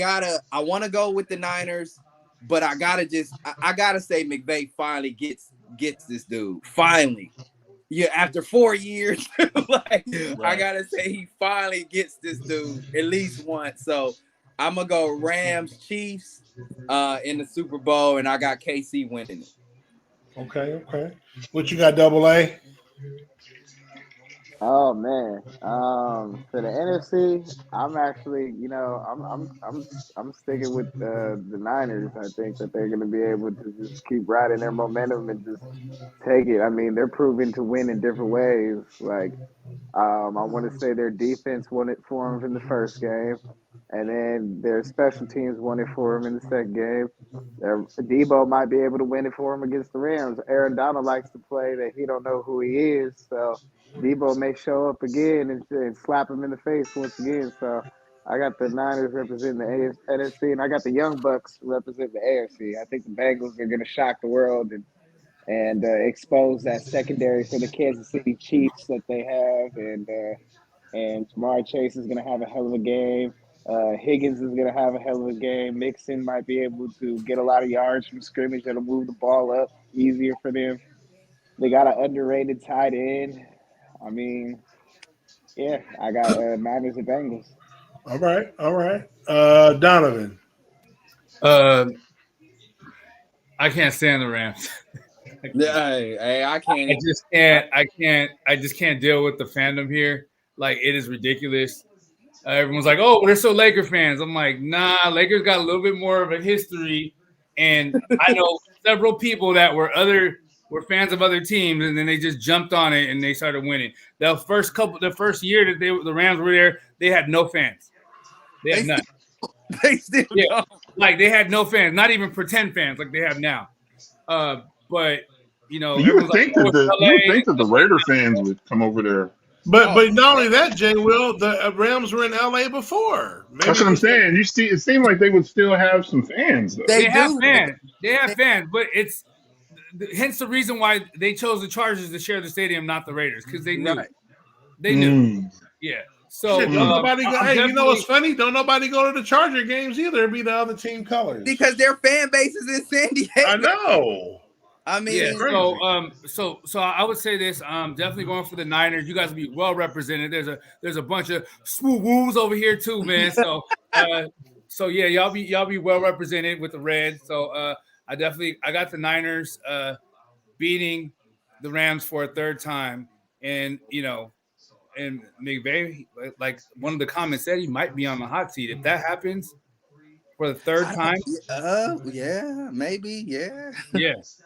want to go with the Niners, but I gotta say McVay finally gets this dude. Finally. Yeah, after 4 years, I gotta say he finally gets this dude at least once. So I'm gonna go Rams Chiefs in the Super Bowl, and I got KC winning it. Okay. What you got, Double A? Oh man, for the NFC, I'm actually, I'm sticking with the Niners. I think that they're going to be able to just keep riding their momentum and just take it. I mean, they're proving to win in different ways. Like, I want to say their defense won it for them in the first game, and then their special teams won it for them in the second game. Debo might be able to win it for them against the Rams. Aaron Donald likes to play that he don't know who he is, so Debo may show up again and slap him in the face once again. So I got the Niners representing the NFC, and I got the Young Bucks representing the AFC. I think the Bengals are going to shock the world and expose that secondary for the Kansas City Chiefs that they have, and Jamar Chase is going to have a hell of a game. Higgins is going to have a hell of a game. Mixon might be able to get a lot of yards from scrimmage that'll move the ball up easier for them. They got an underrated tight end. I mean, yeah, I got Niners and Bengals. All right. Donovan. I can't stand the Rams. Hey, I can't. I just can't deal with the fandom here. Like, it is ridiculous. Everyone's like, "Oh, we're so Laker fans." I'm like, "Nah, Lakers got a little bit more of a history." And I know several people that were fans of other teams, and then they just jumped on it and they started winning. The first year that the Rams were there, they had no fans. They had none. They still don't. Like, they had no fans, not even pretend fans like they have now. But you know, you would think like, that the Raider fans would come over there. But not only that, Jay Will, the Rams were in LA before. Maybe that's what I'm saying. It seemed like they would still have some fans, though. They have fans. They have fans, but it's hence the reason why they chose the Chargers to share the stadium, not the Raiders, because they knew. Right. They knew. Yeah. So shit, don't nobody go. Hey, you know what's funny? Don't nobody go to the Charger games either and be the other team colors. Because their fan base is in San Diego. I know. I mean, yeah, so I would say this. Definitely going for the Niners. You guys will be well represented. There's a bunch of swoo woos over here too, man. So yeah, y'all be well represented with the Reds. So I got the Niners beating the Rams for a third time, and you know, and McVay, like one of the comments said, he might be on the hot seat if that happens for the third time. Yeah, maybe, yeah. Yes.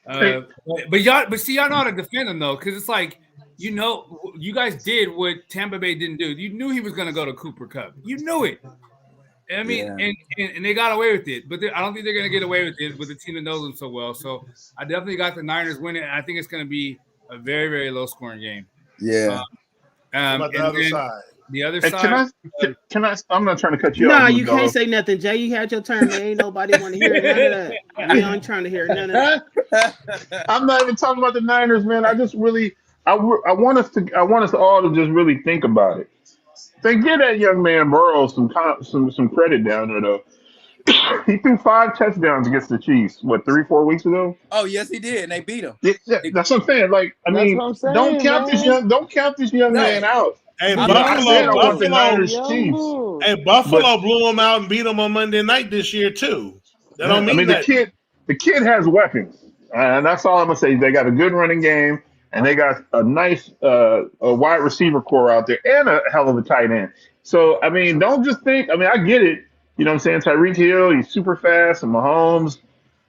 But y'all know how to defend him though, because it's like, you know, you guys did what Tampa Bay didn't do. You knew he was going to go to Cooper Kupp. You knew it. I mean, and they got away with it, but I don't think they're going to get away with it with a team that knows them so well. So I definitely got the Niners winning, and I think it's going to be a very, very low scoring game. Yeah. About the other side. The other side. Can I? I'm not trying to cut you off. No, you can't say nothing, Jay. You had your turn. There ain't nobody want to hear none of that. We aren't trying to hear none of that. I'm not even talking about the Niners, man. I just really, I want us all to just really think about it. They give that young man Burrow some credit down there, though. He threw 5 touchdowns against the Chiefs. What, 3-4 weeks ago? Oh yes, he did, and they beat him. Yeah, that's what I'm saying. Like, I mean, don't count this young man out. Hey, Buffalo blew him out and beat him on Monday night this year too. That don't mean that. The kid has weapons, and that's all I'm gonna say. They got a good running game, and they got a nice a wide receiver core out there, and a hell of a tight end. So I mean, don't just think. I mean, I get it. You know what I'm saying? Tyreek Hill, he's super fast, and Mahomes,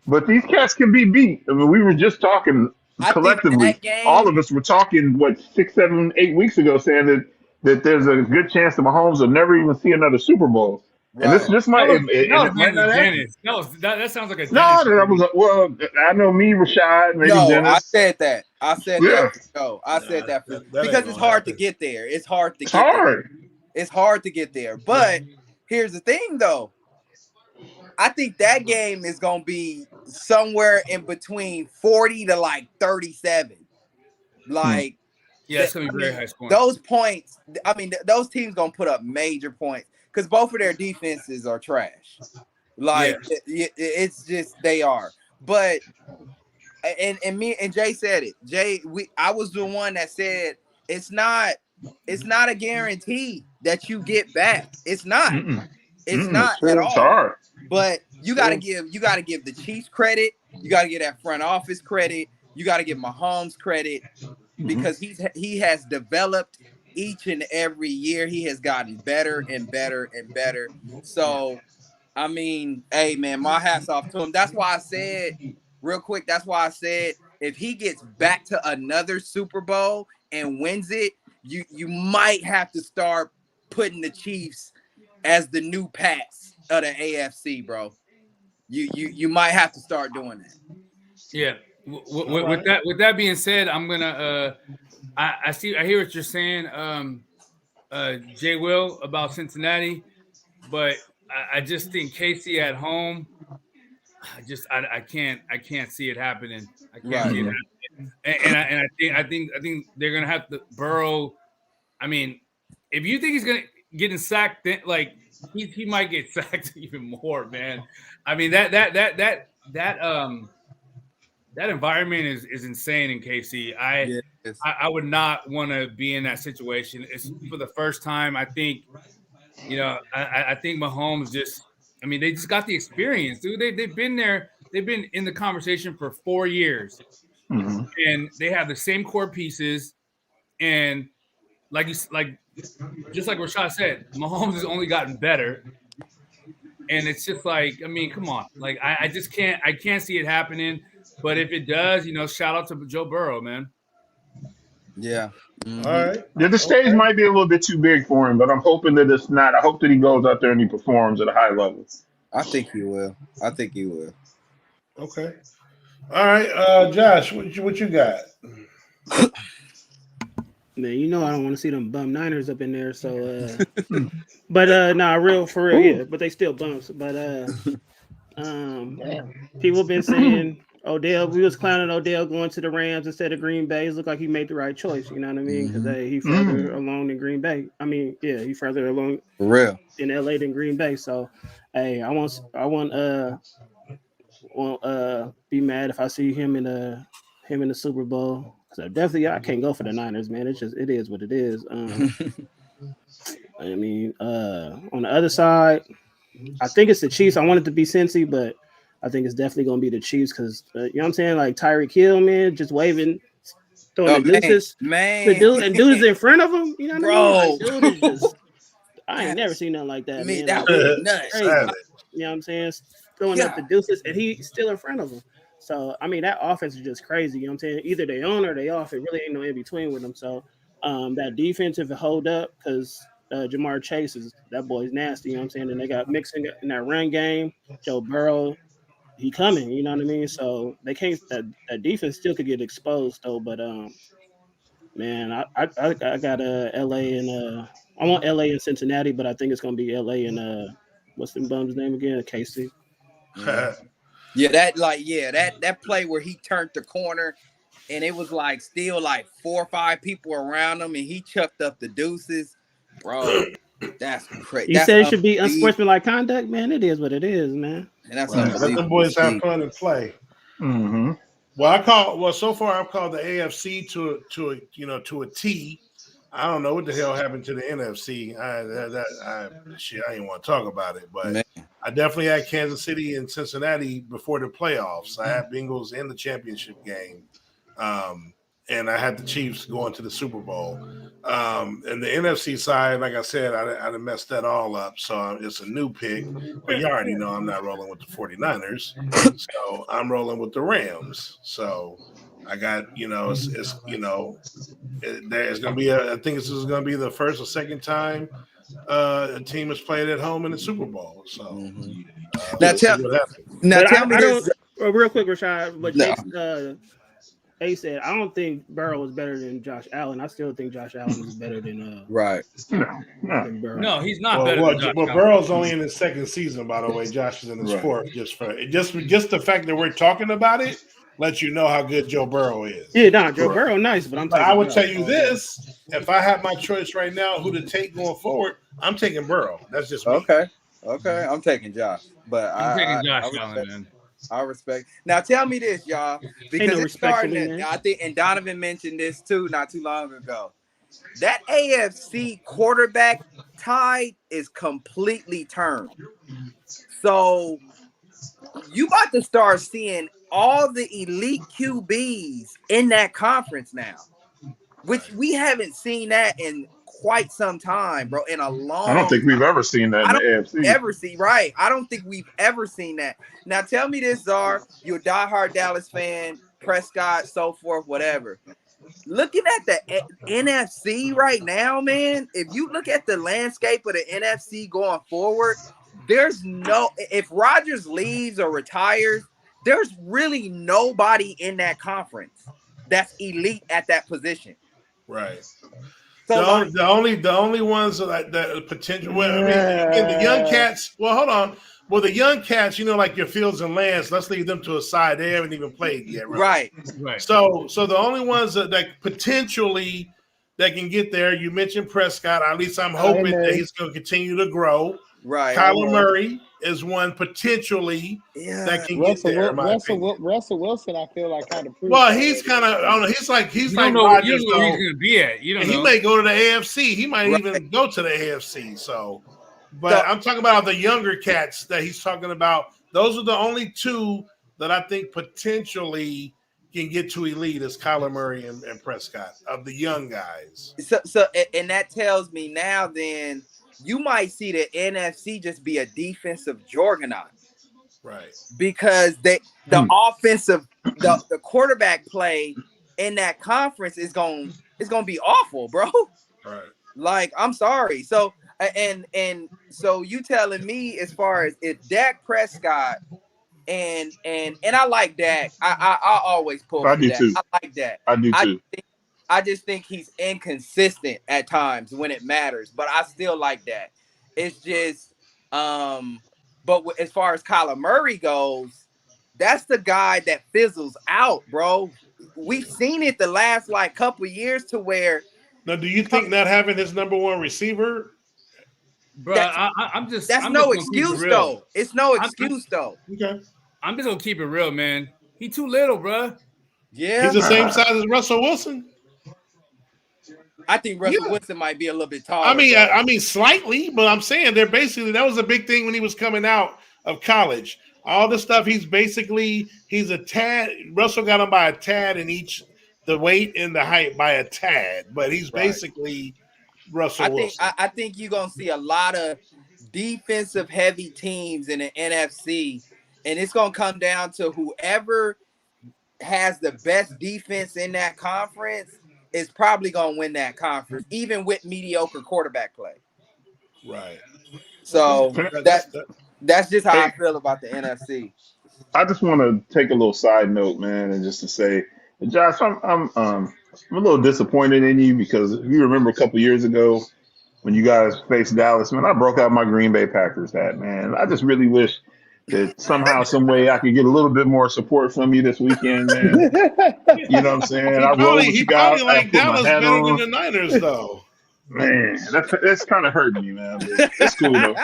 but these cats can be beat. I mean, we were just talking collectively. All of us were talking 6, 7, 8 weeks ago, saying that there's a good chance that Mahomes will never even see another Super Bowl. Right. And this might that sounds like a I know me, Rashad, maybe Dennis. I said that. I said that because it's hard to get there. It's hard to get there. But here's the thing, though. I think that game is gonna be somewhere in between 40 to like 37. Like, yeah, it's gonna be very high scoring. Those points, I mean, those teams gonna put up major points because both of their defenses are trash. Like, it's just they are. But and me and Jay said it. I was the one that said it's not a guarantee that you get back. It's not. It's not at all. Hard. But you gotta give the Chiefs credit. You gotta give that front office credit. You gotta give Mahomes credit because he has developed each and every year. He has gotten better and better and better. So, I mean, hey man, my hat's off to him. That's why I said real quick. That's why I said if he gets back to another Super Bowl and wins it, you might have to start putting the Chiefs as the new Pats of the AFC, bro. You might have to start doing that. Yeah. With that being said, I'm gonna I hear what you're saying. Jay Will about Cincinnati, but I just think KC at home. I can't see it happening. I can't see it happening. And I think they're gonna have to Burrow. I mean, if you think he's gonna getting sacked, then like he might get sacked even more, man. I mean that environment is insane in KC. I would not want to be in that situation. It's for the first time. I think, I think Mahomes they just got the experience, dude. They've been there. They've been in the conversation for 4 years, and they have the same core pieces. And just like Rashad said, Mahomes has only gotten better. And it's just like, I mean, come on. Like, I can't see it happening. But if it does, shout out to Joe Burrow, man. Yeah. All right. Yeah, the stage might be a little bit too big for him, but I'm hoping that it's not. I hope that he goes out there and he performs at a high level. I think he will. Okay. All right, Josh, what you got? Man, I don't want to see them bum Niners up in there. So, but real for real, yeah. But they still bumps. But people been saying Odell. We was clowning Odell going to the Rams instead of Green Bay. It looked like he made the right choice. You know what I mean? Because he further along in Green Bay. I mean, yeah, he further along for real in LA than Green Bay. So, hey, I won't be mad if I see him in the Super Bowl. So definitely, I can't go for the Niners, man. It is what it is. I mean, on the other side, I think it's the Chiefs. I want it to be Cincy, but I think it's definitely going to be the Chiefs because, you know what I'm saying? Like Tyreek Hill, man, just waving, throwing the deuces. Man. The dude is in front of him. You know what I mean? Like, dude is just, I ain't never seen nothing like that, man. That was nuts. Crazy. You know what I'm saying? Throwing up the deuces, and he's still in front of him. So, I mean, that offense is just crazy. You know what I'm saying? Either they on or they off. It really ain't no in between with them. So, that defense, if it hold up, because Jamar Chase that boy's nasty. You know what I'm saying? And they got Mixon in that run game. Joe Burrow, he coming. You know what I mean? So they can't. That defense still could get exposed though. But man, I got LA and I want LA and Cincinnati, but I think it's gonna be LA and what's the bum's name again? KC. Yeah, that play where he turned the corner and it was like still like 4 or 5 people around him and he chucked up the deuces. Bro, that's crazy. He said it should be unsportsmanlike conduct, man. It is what it is, man. And that's let the boys have fun and play. Mm-hmm. Well, so far I've called the AFC to a T. I don't know what the hell happened to the NFC. I didn't want to talk about it, but man. I definitely had Kansas City and Cincinnati before the playoffs. I had Bengals in the championship game, and I had the Chiefs going to the Super Bowl. And the NFC side, like I said, I messed that all up, so it's a new pick. But you already know I'm not rolling with the 49ers, so I'm rolling with the Rams. So I got, it's there's going to be I think this is going to be the first or second time a team has played at home in the Super Bowl. So now tell me this. Real quick, Rashad, but A said, I don't think Burrow is better than Josh Allen. I still think Josh Allen is better than right. Than Burrow. No, he's not better than Josh Allen. Burrow's only in his second season, by the way. Josh is in his fourth. Just the fact that we're talking about it lets you know how good Joe Burrow is. Yeah, Joe Burrow nice, but I would tell you this: if I had my choice right now, who to take going forward, I'm taking Burrow. That's just me. Okay. I'm taking Josh, but I'm taking Josh Allen, man. I respect. Now tell me this, y'all, because it's starting. I think, and Donovan mentioned this too not too long ago. That AFC quarterback tide is completely turned. So you about to start seeing all the elite QBs in that conference now, which we haven't seen that in quite some time, bro. In a long I don't think we've ever seen that in the AFC. I don't think we've ever seen that. Now tell me this, Czar, you're a diehard Dallas fan, Prescott, so forth, whatever. Looking at the NFC right now, man, if you look at the landscape of the NFC going forward, there's no, if Rodgers leaves or retires, there's really nobody in that conference that's elite at that position. Right. So the only ones that potential. Well, I mean, again, the young cats. Well, hold on. Well, the young cats, like your Fields and Lance, let's leave them to a side. They haven't even played yet, right? So the only ones that potentially that can get there, you mentioned Prescott. At least I'm hoping that he's going to continue to grow. Right. Kyler Murray is one potentially that can get there. Russell Wilson, I feel like kind of. Well, he's kind of. I don't know. He's like you like know, Rodgers. You don't know where he's going to be at. You don't know. He may go to the AFC. He might even go to the AFC. But I'm talking about the younger cats that he's talking about. Those are the only two that I think potentially can get to elite is Kyler Murray and Prescott of the young guys. So and that tells me now then you might see the NFC just be a defensive juggernaut. Right. Because the offensive the quarterback play in that conference is going to be awful, bro. Right. Like, I'm sorry. So and so you telling me as far as if Dak Prescott and I like Dak. I always pull for Dak. Too. I like Dak. I do too. I just think he's inconsistent at times when it matters, but I still like that. It's just, but as far as Kyler Murray goes, that's the guy that fizzles out, bro. We've seen it the last couple years to where. Now, do you think not having his number one receiver? Bro, I'm just. That's no excuse though. It's no excuse though. Okay. I'm just gonna keep it real, man. He too little, bro. Yeah. He's the same size as Russell Wilson. I think Russell Wilson might be a little bit taller. I mean, slightly, but I'm saying that was a big thing when he was coming out of college. All the stuff he's a tad. Russell got him by a tad in each the weight and the height by a tad, but he's basically Russell Wilson. I think you're gonna see a lot of defensive heavy teams in the NFC, and it's gonna come down to whoever has the best defense in that conference is probably gonna win that conference, even with mediocre quarterback play. Right. So that's just how I feel about the NFC. I just want to take a little side note, man, and just to say, Josh, I'm a little disappointed in you because if you remember a couple years ago when you guys faced Dallas, man, I broke out my Green Bay Packers hat, man. I just really wish that somehow, some way, I could get a little bit more support from you this weekend, man. You know what I'm saying? He probably like Dallas better than the Niners, though. Man, that's kind of hurting me, man. But it's cool though.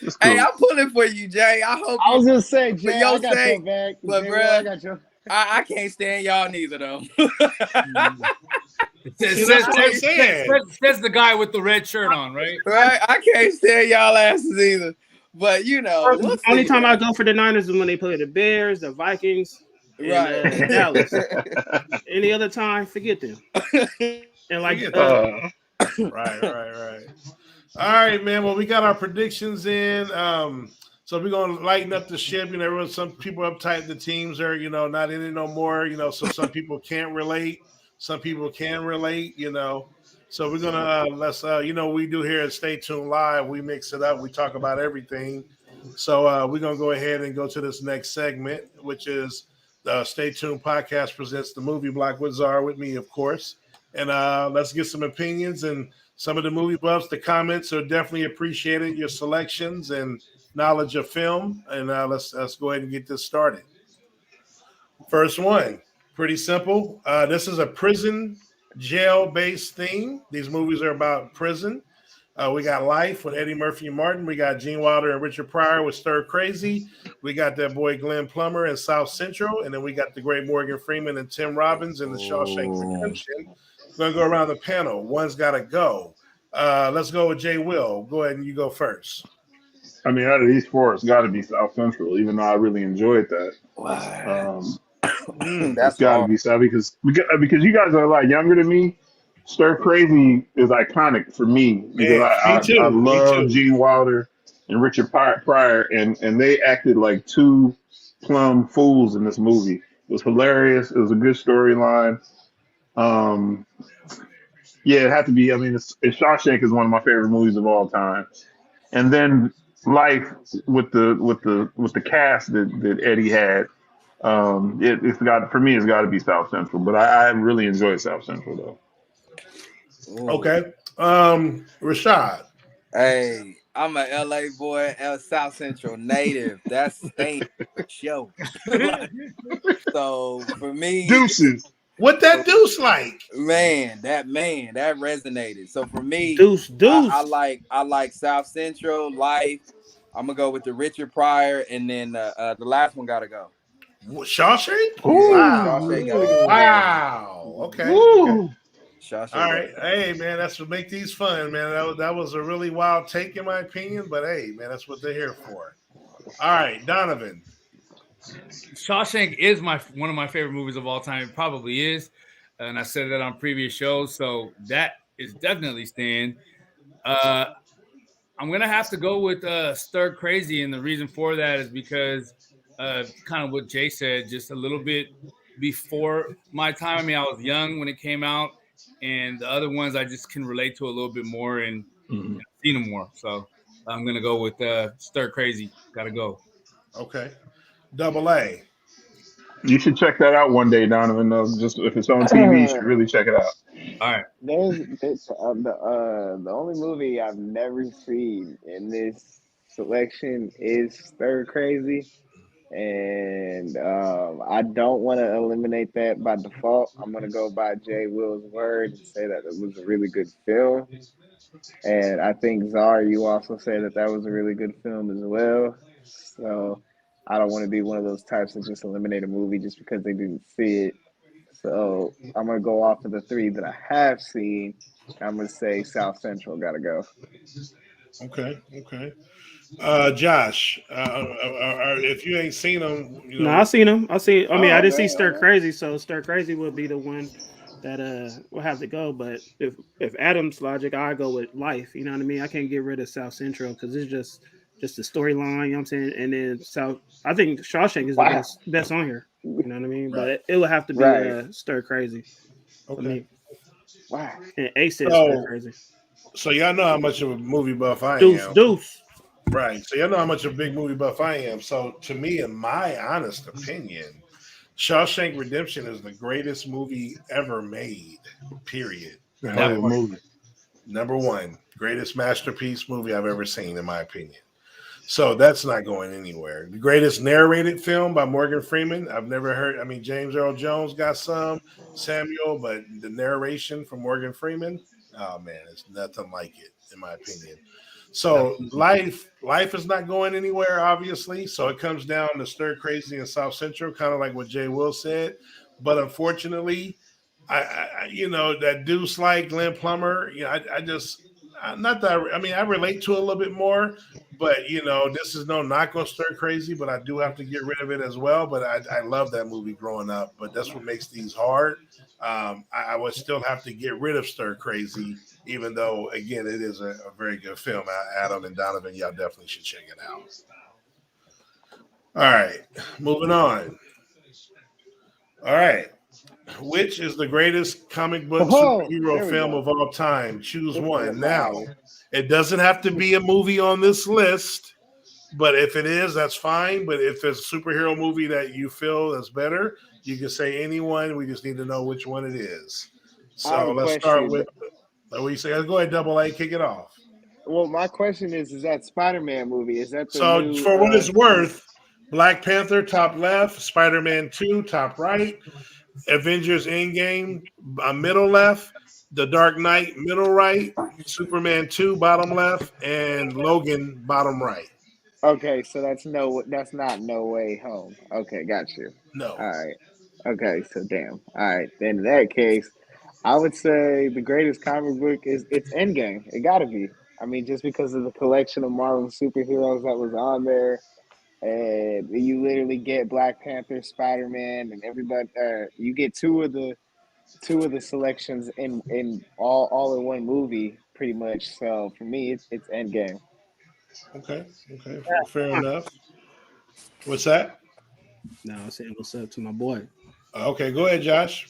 It's cool. Hey, I'm pulling for you, Jay. I was gonna say, Jay, I got sake, your back. But Jay, bro, I got your. I can't stand y'all neither, though. Says the guy with the red shirt on, right? Right. I can't stand y'all asses either. But the only time I go for the Niners is when they play the Bears, the Vikings, and Dallas. Any other time, forget them. And right. All right, man. Well, we got our predictions in. So we're gonna lighten up the ship. Some people uptight. The teams are, not in it no more. So some people can't relate. Some people can relate. So we're gonna we do here at Stay Tuned Live. We mix it up. We talk about everything. So we're gonna go ahead and go to this next segment, which is the Stay Tuned Podcast presents the Movie Block with Czar, with me, of course. And let's get some opinions and some of the movie buffs. The comments are definitely appreciated. Your selections and knowledge of film. And let's go ahead and get this started. First one, pretty simple. This is a prison jail-based theme. These movies are about prison. We got Life with Eddie Murphy and Martin. We got Gene Wilder and Richard Pryor with Stir Crazy. We got that boy Glenn Plummer in South Central. And then we got the great Morgan Freeman and Tim Robbins in The Shawshank Redemption. We're going to go around the panel. One's got to go. Let's go with Jay Will. Go ahead and you go first. I mean, out of these four, it's got to be South Central, even though I really enjoyed that. Wow. It's got to be South because you guys are a lot younger than me. Stir Crazy is iconic for me because I love Gene Wilder and Richard Pryor, and they acted like two plum fools in this movie. It was hilarious. It was a good storyline. It had to be. I mean, Shawshank is one of my favorite movies of all time, and then Life with the cast that Eddie had. It's got to be South Central, but I really enjoyed South Central though. Ooh. Okay. Rashad. Hey, I'm a LA boy, South Central native. That's staying for show. Like, so for me, Deuces. What that deuce like? man, that resonated. So for me, Deuce. I like South Central Life. I'm gonna go with the Richard Pryor, and then the last one gotta go. Shawshank? Yeah, Wow. Shawshank gotta go. Wow. Okay. Ooh. Shawshank. All right. Hey, man, that's what make these fun, man. That was a really wild take, in my opinion, but hey, man, that's what they're here for. All right, Donovan. Shawshank is one of my favorite movies of all time. It probably is, and I said that on previous shows, so that is definitely staying. I'm gonna have to go with Stir Crazy, and the reason for that is because kind of what Jay said, just a little bit before my time. I mean, I was young when it came out, and the other ones I just can relate to a little bit more and seen them more. So I'm gonna go with Stir Crazy. Gotta go. Okay. Double A. You should check that out one day, Donovan. Just if it's on TV, you should really check it out. All right. The only movie I've never seen in this selection is Stir Crazy, and I don't want to eliminate that by default. I'm gonna go by Jay Will's word and say that it was a really good film, and I think Czar, you also said that was a really good film as well. So I don't want to be one of those types that just eliminate a movie just because they didn't see it. So I'm gonna go off of the three that I have seen. I'm gonna say South Central gotta go. Okay. Josh, if you ain't seen them, No, I seen him. I mean, I didn't see Stir Okay. Crazy, so Stir Crazy would be the one that will have to go. But if Adam's logic, I go with Life. You know what I mean? I can't get rid of South Central because it's just the storyline. You know what I'm saying? And then I think Shawshank is the best on here. You know what I mean? Right. But it would have to be Stir Crazy. Okay. For me. Wow. And Ace said Stir Crazy. So y'all know how much of a movie buff I am. Deuce. Right. So y'all know how much of a big movie buff I am. So to me, in my honest opinion, Shawshank Redemption is the greatest movie ever made. Period. Number one, greatest masterpiece movie I've ever seen, in my opinion. So that's not going anywhere. The greatest narrated film by Morgan Freeman. I've never heard. I mean, James Earl Jones got some, Samuel, but the narration from Morgan Freeman, oh man, it's nothing like it, in my opinion. So life is not going anywhere, obviously. So it comes down to Stir Crazy and South Central, kind of like what Jay Will said. But unfortunately, I that Deuce like Glenn Plummer, I relate to it a little bit more, but this is no knock on Stir Crazy, but I do have to get rid of it as well. But I love that movie growing up, but that's what makes these hard. I would still have to get rid of Stir Crazy, even though, again, it is a very good film. Adam and Donovan, y'all definitely should check it out. All right, moving on. All right. Which is the greatest comic book superhero film of all time? Choose one. Now, it doesn't have to be a movie on this list, but if it is, that's fine. But if it's a superhero movie that you feel is better, you can say anyone. We just need to know which one it is. So let's start with what you say. Go ahead, Double A, kick it off. Well, my question is that Spider-Man movie? Is that the new, for what it's worth? Black Panther, top left. Spider-Man 2, top right. Avengers Endgame, middle left. The Dark Knight, middle right. Superman 2, bottom left, and Logan, bottom right. Okay, so that's not No Way Home. Okay, got you. No. All right. Okay, so damn. All right, then in that case, I would say the greatest comic book it's Endgame. It got to be. I mean, just because of the collection of Marvel superheroes that was on there. And you literally get Black Panther, Spider-Man, and everybody. You get two of the selections in all in one movie, pretty much. So for me, it's Endgame. Okay, fair enough. What's that? No, I'm saying what's up to my boy. Okay, go ahead, Josh.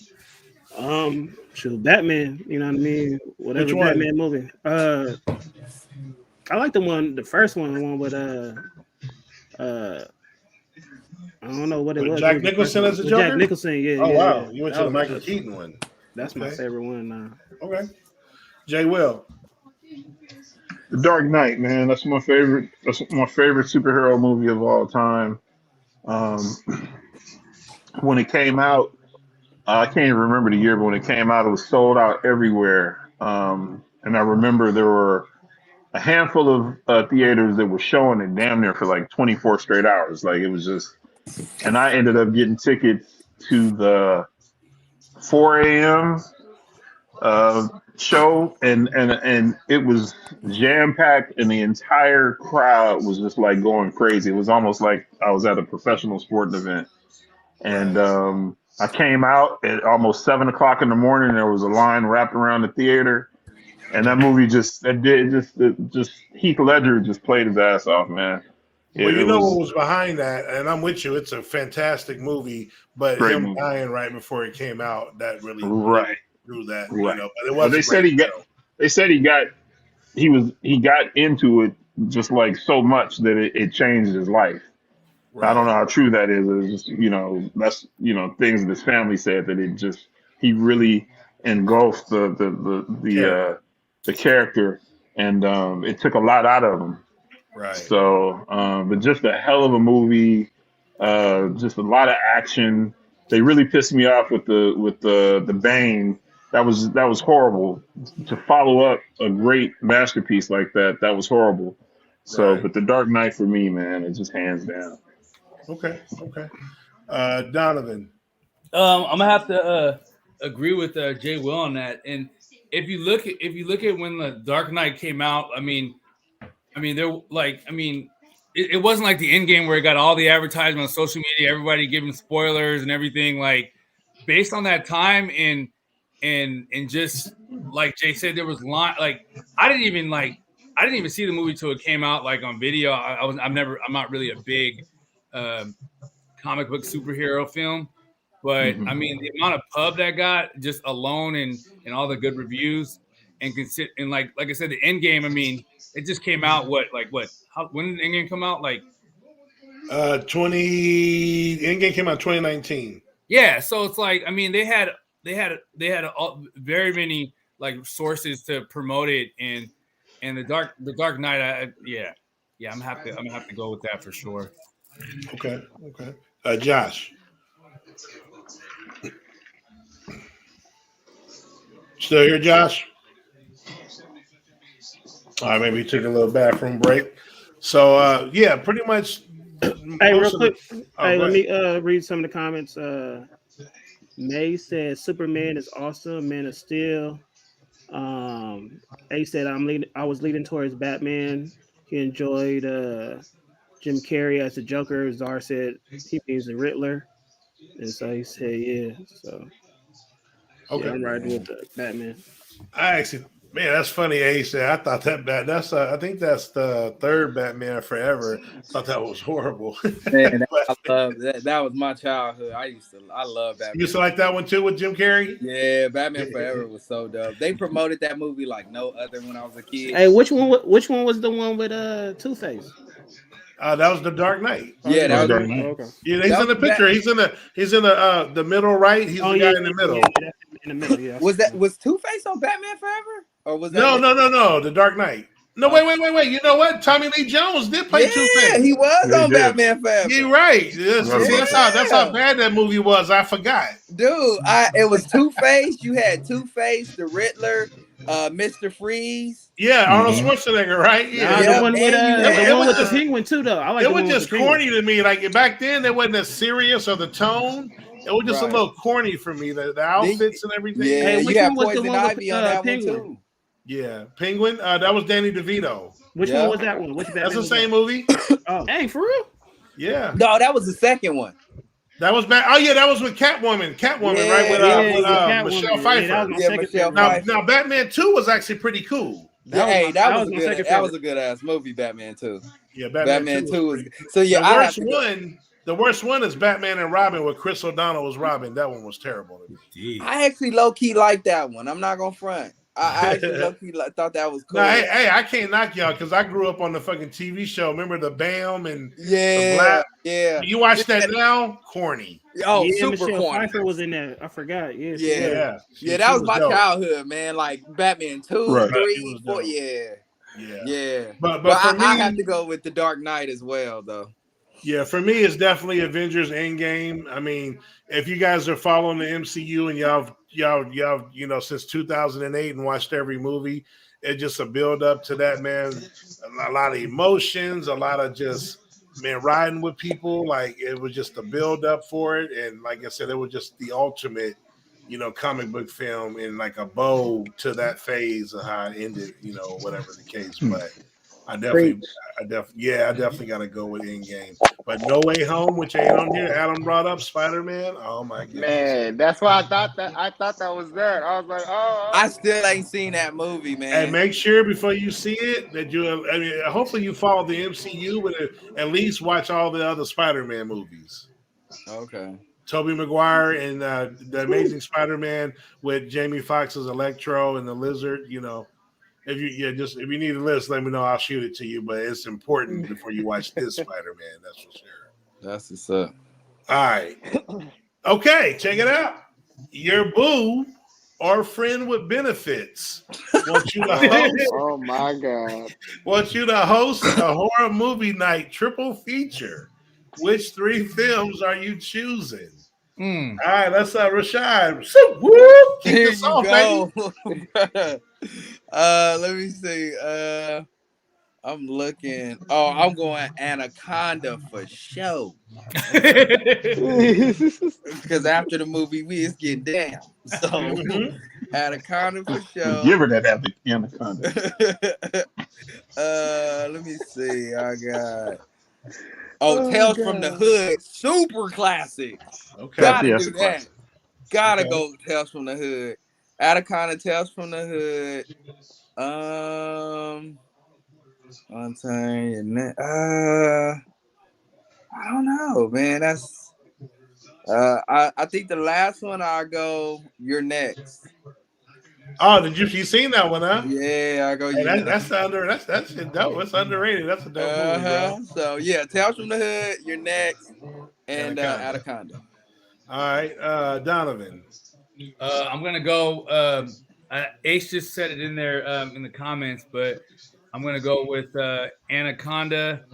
Shoot, Batman. You know what I mean? Whatever Batman movie. I like the first one, the one with I don't know what it was. Jack Nicholson as a Joker? Jack Nicholson, yeah. Oh, yeah, wow. Yeah. You went to the Michael Keaton one. That's my favorite one. Okay. Jay Will. The Dark Knight, man. That's my favorite. That's my favorite superhero movie of all time. When it came out, I can't even remember the year, but when it came out, it was sold out everywhere. And I remember there were a handful of theaters that were showing it damn near for like 24 straight hours. Like it was just, and I ended up getting tickets to the 4 a.m. Show, and it was jam packed, and the entire crowd was just like going crazy. It was almost like I was at a professional sporting event. And I came out at almost 7 o'clock in the morning. There was a line wrapped around the theater, and that movie just Heath Ledger just played his ass off, man. Well, you know what was behind that, and I'm with you. It's a fantastic movie, but him movie. dying right before it came out, that really through that. Right. You know, but it was. They said he got into it just like so much that it changed his life. Right. I don't know how true that is. It's just, that's things that his family said that he really engulfed the character, and it took a lot out of him. Right. So, but just a hell of a movie, just a lot of action. They really pissed me off with the Bane. That was horrible. To follow up a great masterpiece like that was horrible. So, Right. but The Dark Knight for me, man, it's just hands down. Okay. Donovan. I'm gonna have to agree with Jay Will on that. And if you look at when the Dark Knight came out, it wasn't like the Endgame where it got all the advertisement on social media, everybody giving spoilers and everything. Like based on that time and just like Jay said, there was I didn't even see the movie till it came out like on video. I'm not really a big comic book superhero film, but Mhm. I mean the amount of pub that got just alone and all the good reviews and like I said, the Endgame. I mean, it just came out when did Endgame come out? Like Endgame came out 2019. Yeah, so it's like they had very many like sources to promote it, and the Dark Knight. I'm gonna have to go with that for sure. Okay. Josh. Still here, Josh? All right, maybe he took a little bathroom break. So, pretty much. Hey, real quick. Let me read some of the comments. May said Superman is awesome. Man of Steel. A said I was leading towards Batman. He enjoyed Jim Carrey as the Joker. Czar said he means the Riddler, and so he said yeah. So okay, I'm riding with the Batman. Man, that's funny. Ace said, I thought that's I think that's the third Batman Forever. I thought that was horrible. Man, I love that. That was my childhood. I love Batman. You used to like that one too with Jim Carrey? Yeah, Batman Forever was so dope. They promoted that movie like no other when I was a kid. Hey, which one was the one with Two-Face? That was The Dark Knight. Yeah, that was Dark Knight. Okay. Yeah, he's in the picture. He's in the middle right. He's the guy in the middle. Yeah, in the middle. Yeah. Was Two-Face on Batman Forever? Or was that No, The Dark Knight. No, wait. You know what? Tommy Lee Jones did play Two-Face. Yeah, he was on did. Batman Forever. You're right. That's how bad that movie was. I forgot. Dude, it was Two-Face. You had Two-Face, the Riddler, Mr. Freeze. Yeah, Arnold Schwarzenegger, right? Yeah. The one with the penguin too, though. I like it was just corny to me. Like back then, it wasn't as serious or the tone. It was just a little corny for me. The outfits and everything. Yeah, Hey, which one was the Poison one with Ivy on that Penguin? one too. Yeah, Penguin. That was Danny DeVito. Which one was that one? Which That's the same movie. Oh, hey, for real? Yeah. No, that was the second one. That was back. Oh yeah, that was with Catwoman. Right with Michelle Pfeiffer. Michelle Pfeiffer. Now Batman 2 was actually pretty cool. That was a good ass movie, Batman 2. Yeah, Batman 2 was so yeah. The worst one is Batman and Robin, where Chris O'Donnell was Robin. That one was terrible. I actually low key like that one. I'm not gonna front. I actually thought that was cool. No, hey, I can't knock y'all because I grew up on the fucking TV show. Remember the Bam and yeah, the Black? Yeah. You watch that now? Corny. Oh, yeah, super Michelle corny. Pfeiffer was in that. I forgot. Yeah, that was my childhood, man. Like Batman 2, Right. 3, 4. Yeah. But for me, I have to go with the Dark Knight as well, though. Yeah, for me, it's definitely Avengers Endgame. I mean, if you guys are following the MCU and y'all, since 2008 and watched every movie, it's just a build up to that, man. A lot of emotions, a lot of just, man, riding with people. Like, it was just a build up for it. And like I said, it was just the ultimate, comic book film and like a bow to that phase of how it ended, whatever the case. But I definitely got to go with Endgame. But No Way Home, which ain't on here, Adam brought up Spider-Man. Oh my goodness, man, that's why I thought that was that. I was like, I still ain't seen that movie, man. And make sure before you see it that hopefully you follow the MCU, but at least watch all the other Spider-Man movies. Okay. Tobey Maguire and the Amazing Spider-Man with Jamie Foxx as Electro and the Lizard. If you need a list, let me know. I'll shoot it to you. But it's important before you watch this Spider-Man. That's for sure. That's what's up. All right. Okay, check it out. Your boo or friend with benefits wants you to host. oh my God! Wants you to host a horror movie night triple feature. Which 3 films are you choosing? All right, let's Rashad. So, whoop, kick this off, baby. Let me see. I'm looking. Oh, I'm going Anaconda for sure. Because after the movie, it's getting down. So Anaconda for sure. Give her that Anaconda. Let me see. I got. Tales from the Hood, super classic. Okay, gotta do that. Classic. Gotta go Tales from the Hood. Anaconda, Tales from the Hood. I'm saying, I don't know, man. That's I think the last one I'll go. You're Next. Oh, you seen that one, huh? Yeah, I go. Hey, that's underrated. That's underrated. That's a dope movie, bro. So yeah, Tales from the Hood, You're Next, and Anaconda. All right, Donovan. I'm gonna go. Ace just said it in there in the comments, but I'm gonna go with Anaconda.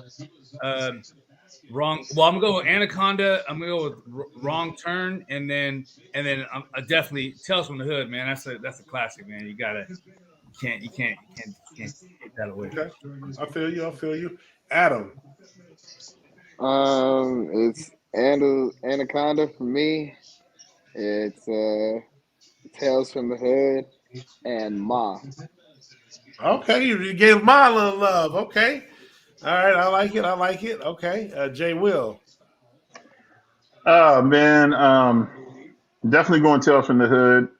Wrong. Well, I'm gonna go with Anaconda. I'm gonna go with Wrong Turn, and then definitely Tales from the Hood, man. That's a classic, man. You can't take that away. Okay. I feel you. Adam. It's Anaconda for me. It's Tales from the Hood and Ma. Okay, you gave Ma a little love. Okay. All right, I like it. Okay. Jay Will. Oh man, definitely going Tales from the Hood,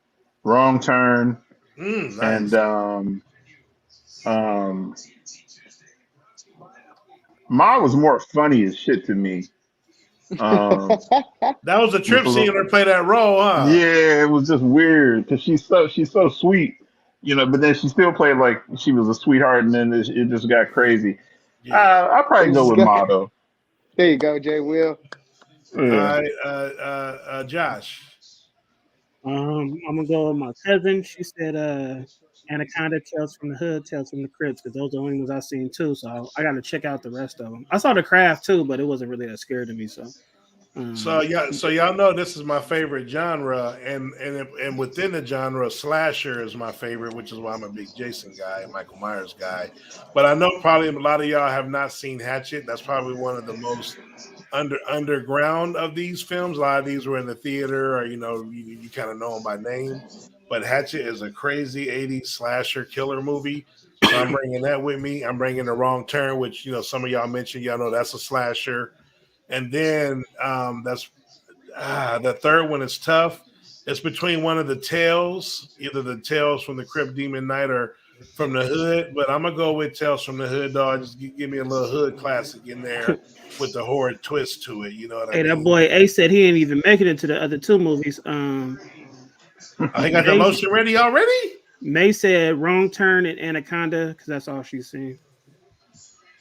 Wrong Turn, Nice. and Ma was more funny as shit to me. That was a trip seeing her play that role, huh? Yeah, it was just weird because she's so sweet, but then she still played like she was a sweetheart, and then it just got crazy. Yeah. I'll probably go with Ma though. There you go, Jay Will. Yeah. All right, Josh. I'm gonna go with my cousin. She said Anaconda, Tales from the Hood, Tales from the Crypts, because those are the only ones I've seen too. So I got to check out the rest of them. I saw The Craft too, but it wasn't really that scary to me. So y'all know this is my favorite genre, and within the genre, slasher is my favorite, which is why I'm a big Jason guy, Michael Myers guy. But I know probably a lot of y'all have not seen Hatchet. That's probably one of the most underground of these films. A lot of these were in the theater, or you kind of know them by name. But Hatchet is a crazy 80s slasher killer movie. So I'm bringing that with me. I'm bringing The Wrong Turn, which some of y'all mentioned. Y'all know that's a slasher. And then that's the third one is tough. It's between one of the Tales, either the Tales from the Crypt Demon Knight or from the Hood. But I'm gonna go with Tales from the Hood, dog. Just give me a little hood classic in there with the horror twist to it. You know what I mean? That boy Ace said he didn't even make it into the other 2 movies. I got the motion ready already. May said wrong turn in Anaconda because that's all she's seen.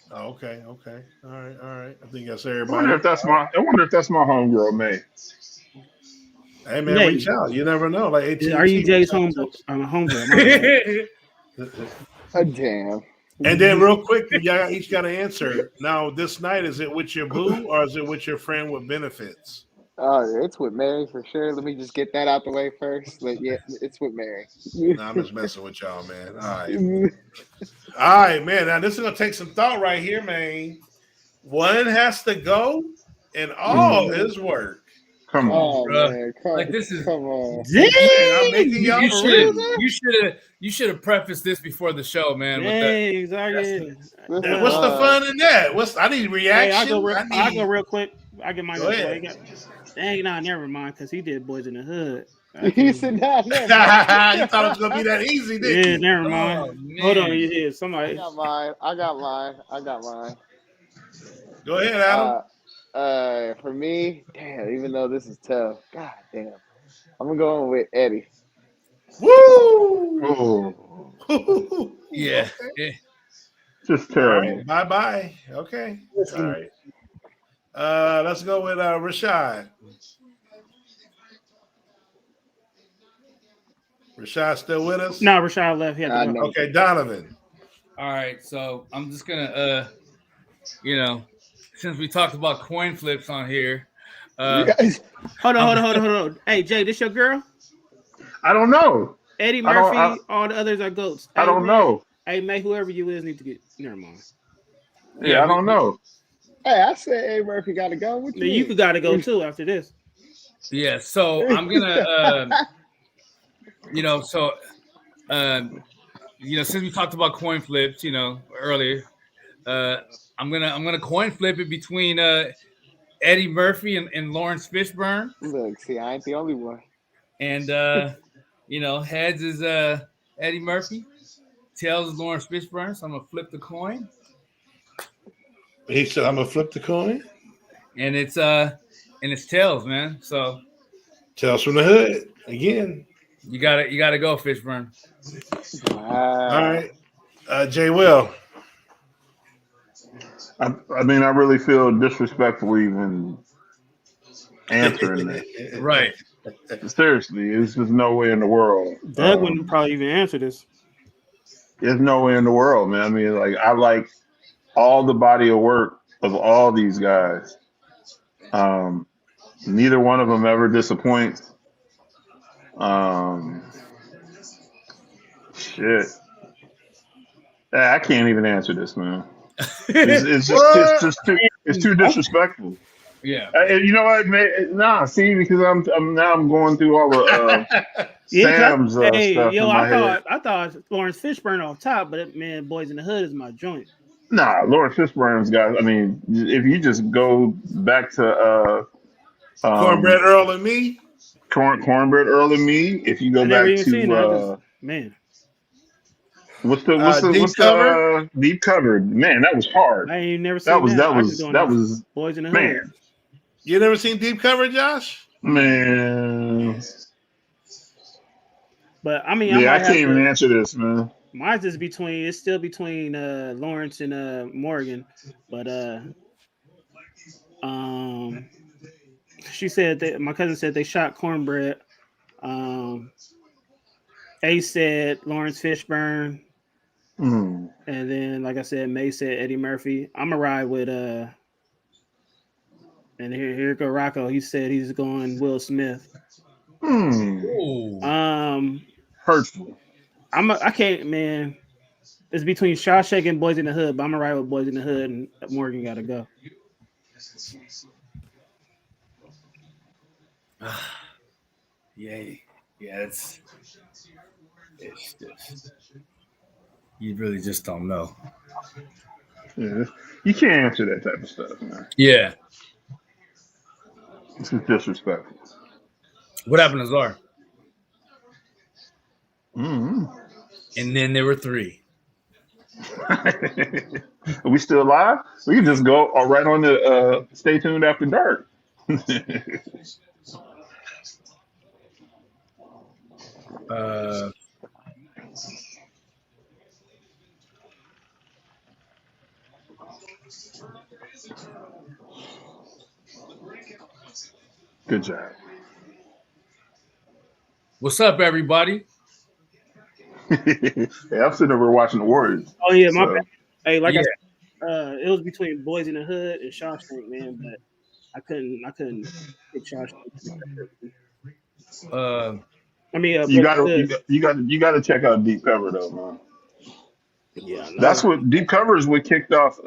Oh, okay. All right. I think that's I everybody. wonder if that's my homegirl, May. Hey man, May. reach out. You never know. Like AT&T, Are you Jay's homegirl? Damn. And then real quick, y'all each got to answer. Now, this night, is it with your boo or is it with your friend with benefits? It's with Mary for sure. Let me just get that out the way first. But yeah, it's with Mary. Nah, I'm just messing with y'all, man. All right, man. Now this is gonna take some thought right here, man. One has to go, and all his work. Come on, man. Come on. I'm making y'all you should have prefaced this before the show, man. Exactly. What's the fun in that? I need reaction. I'll go real quick. I get my go ahead. Dang, nah, never mind, because he did Boys in the Hood. You said that. You thought it was gonna be that easy, didn't you? Yeah, never mind. Hold on, you hear somebody? I got mine. Go ahead, Adam. For me, damn, even though this is tough, god damn, I'm going with Eddie. Woo! Yeah. Just terrible. Right, bye. Okay. All right. Let's go with Rashad. Rashad still with us? No, Rashad left. Okay, Donovan. All right, so I'm just gonna, since we talked about coin flips on here, hold on. Hey, Jay, this your girl? I don't know. Eddie Murphy, all the others are goats. I don't know. Hey, May, whoever you is, need to get. Never mind. Yeah, I don't know. Hey, I said Eddie Murphy got to go. What you got to go too after this. Yeah, so I'm gonna, since we talked about coin flips, earlier, I'm gonna coin flip it between Eddie Murphy and Lawrence Fishburne. Look, see, I ain't the only one. And heads is Eddie Murphy, tails is Lawrence Fishburne. So I'm gonna flip the coin. He said, "I'm gonna flip the coin," and it's tails, man. So tails from the hood again. You gotta go, Fishburne. All right, Jay Will. I really feel disrespectful even answering that. Right. Seriously, there's just no way in the world. Doug wouldn't probably even answer this. There's no way in the world, man. I mean, like, I like all the body of work of all these guys. Neither one of them ever disappoints. Shit. I can't even answer this, man. It's too disrespectful. Yeah. You know what? Nah, see, because I'm going through all the Sam's stuff in my head. I thought Lawrence Fishburne off top, but man, Boys in the Hood is my joint. Nah, Lawrence Fishburne's got. I mean, if you just go back to Cornbread Earl and Me. Cornbread Earl and Me. If you go back to man. What's the Deep Cover? Man, that was hard. I ain't never seen that. That was Boys in the man. Hood. You never seen Deep Cover, Josh? Man. But I mean, I can't even answer this, man. Mine's is it's still between Lawrence and Morgan, but she said that my cousin said they shot Cornbread. Ace said Lawrence Fishburne. And then, like I said, May said Eddie Murphy. I'm gonna ride with and here go Rocco. He said he's going Will Smith. Hurtful. I can't, man. It's between Shawshank and Boys in the Hood, but I'm gonna ride with Boys in the Hood, and Morgan gotta go. Yeah, it's just you really just don't know. Yeah, you can't answer that type of stuff, man. Yeah, this is disrespectful. What happened to Czar? Mm-hmm. And then there were 3. Are we still alive? We can just go right on the Stay Tuned After Dark. Good job. What's up, everybody? Hey, I'm sitting over watching the Warriors. Oh yeah, my So. bad. Hey, like Yeah. I said, it was between Boys in the Hood and Shawshank, man, but I couldn't pick Shawshank. I mean, You Boys in the Hood. gotta check out Deep Cover though, man. Yeah, no. That's what Deep Cover is what kicked off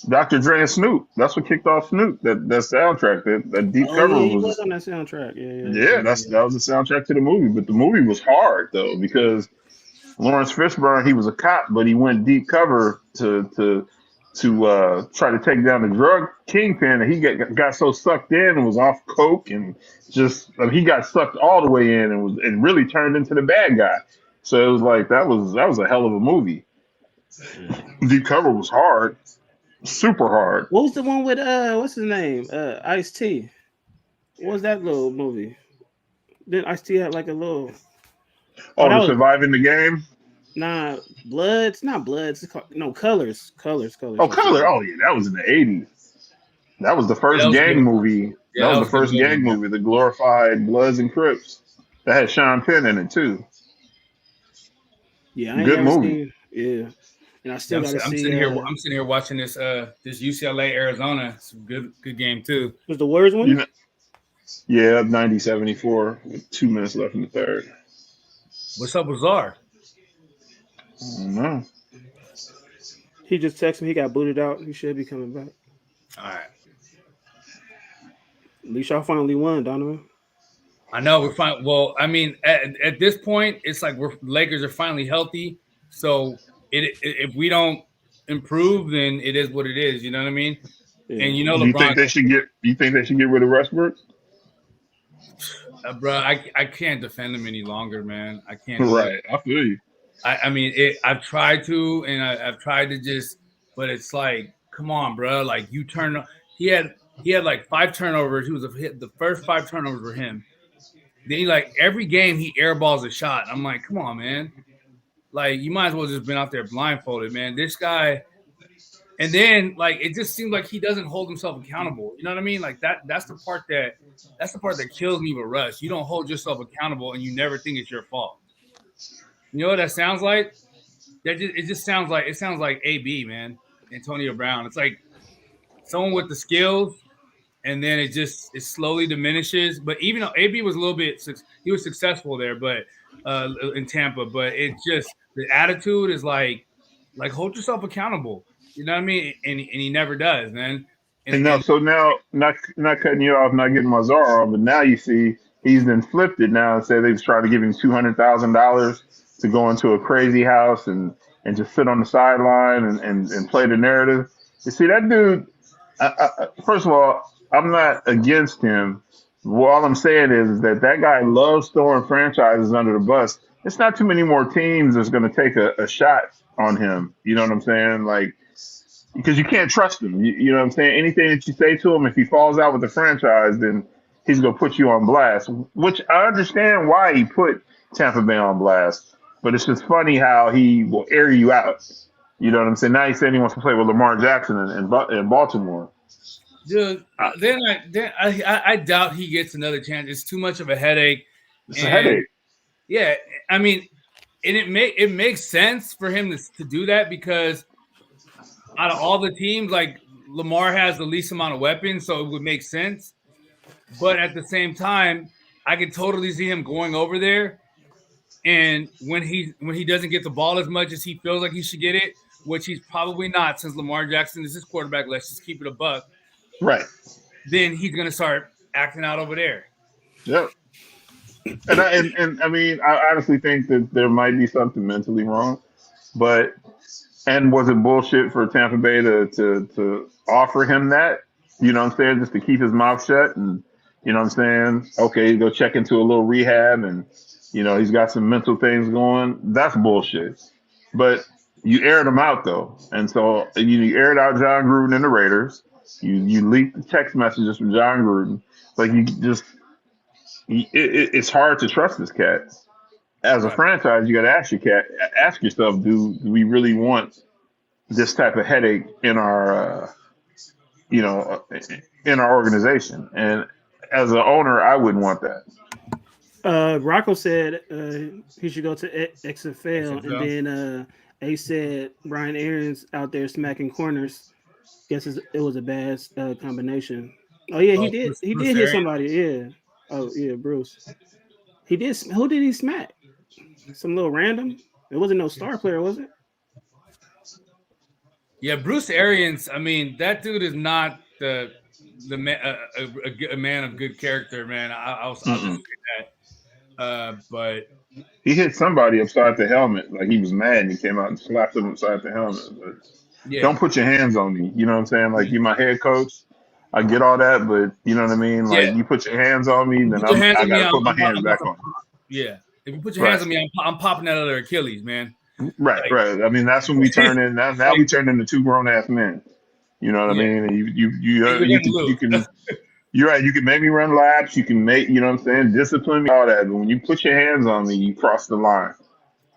Dr. Dre and Snoop. That's what kicked off Snoop. That soundtrack. That Deep Cover yeah, he was was on that soundtrack. Yeah, that was the soundtrack to the movie. But the movie was hard though because Lawrence Fishburne, he was a cop, but he went deep cover to try to take down the drug kingpin, and he got so sucked in and was off coke and just he got sucked all the way in and really turned into the bad guy. So it was like that was a hell of a movie. Deep Cover was hard, super hard. What was the one with what's his name? Ice-T. What was that little movie? Then Ice-T had like a little. Oh, Surviving the Game. Nah, Bloods, not Bloods. It's called, no, Colors. Oh, Color. Oh yeah, that was in the '80s. That was the first gang movie. Yeah, that was the first gang movie. The glorified Bloods and Crips. That had Sean Penn in it too. Yeah, I ain't good never movie. Seen, yeah, and I still gotta I'm see. I'm sitting here watching this UCLA Arizona. It's a good game too. Was the Warriors one? You know, yeah, 90-74 with 2 minutes left in the third. What's up with Czar? I don't know. He just texted me. He got booted out. He should be coming back. All right. At least y'all finally won, Donovan. I know we're fine. Well, I mean, at this point, it's like Lakers are finally healthy. So if we don't improve, then it is what it is. You know what I mean? Yeah. And you know, Do you LeBron. think they should get? You think they should get rid of Westbrook? Bro, I can't defend him any longer, man. I can't. Right, I feel you. I mean, I've tried to, and I've tried to just, but it's like, come on, bro. Like you turn. He had like 5 turnovers. He was the first 5 turnovers were him. Then every game he airballs a shot. I'm like, come on, man. Like you might as well just been out there blindfolded, man. This guy, and then it just seems like he doesn't hold himself accountable. You know what I mean? Like that's the part that kills me with Russ. You don't hold yourself accountable, and you never think it's your fault. You know what that sounds like? It sounds like AB, man, Antonio Brown. It's like someone with the skills, and then it slowly diminishes. But even though AB was he was successful there, but in Tampa, but it just the attitude is like hold yourself accountable. You know what I mean? And he never does, man. So now, not cutting you off, not getting my czar on, but now you see he's then flipped it now and said they've tried to give him $200,000 to go into a crazy house and just sit on the sideline and play the narrative. You see that dude. First of all, I'm not against him. Well, all I'm saying is that guy loves throwing franchises under the bus. It's not too many more teams that's going to take a shot on him. You know what I'm saying? Like, because you can't trust him. You know what I'm saying? Anything that you say to him, if he falls out with the franchise, then he's going to put you on blast, which I understand why he put Tampa Bay on blast. But it's just funny how he will air you out. You know what I'm saying? Now he's saying he wants to play with Lamar Jackson in Baltimore. Dude, I doubt he gets another chance. It's too much of a headache. It's a headache. Yeah, I mean, and it makes sense for him to do that because out of all the teams, Lamar has the least amount of weapons, so it would make sense. But at the same time, I could totally see him going over there, and when he doesn't get the ball as much as he feels like he should get it, which he's probably not since Lamar Jackson is his quarterback. Let's just keep it a buck. Right. Then he's gonna start acting out over there. Yep. And I mean, I honestly think that there might be something mentally wrong, but was it bullshit for Tampa Bay to offer him that? You know what I'm saying? Just to keep his mouth shut, and you know what I'm saying? Okay, go check into a little rehab, and he's got some mental things going. That's bullshit. But you aired him out though, and so you aired out John Gruden and the Raiders. You leaked the text messages from John Gruden. Like it's hard to trust this cat. As a franchise, you got to ask yourself, do we really want this type of headache in our in our organization. And as an owner, I wouldn't want that. Rocco said he should go to XFL, and then Ace said Brian Aaron's out there smacking corners. Guess it was a bad combination. Oh yeah, he did. He did hit somebody. Yeah. Oh yeah, Bruce. He did. Who did he smack? Some little random. It wasn't no star player, was it? Yeah, Bruce Arians. I mean, that dude is not a man of good character, man. I'll say that. But he hit somebody upside the helmet, like he was mad, and he came out and slapped him upside the helmet. But don't put your hands on me. You know what I'm saying? Like you're my head coach. I get all that, but you know what I mean? Like you put your hands on me, then I gotta put my hands back on you. Yeah. If you put your hands on me, I'm popping that other Achilles, man. Right. I mean, that's when we turn in. Now we turn into two grown ass men. You know what I mean? And you can. You're right. You can make me run laps. You can make, you know what I'm saying, discipline me, all that. But when you put your hands on me, you cross the line.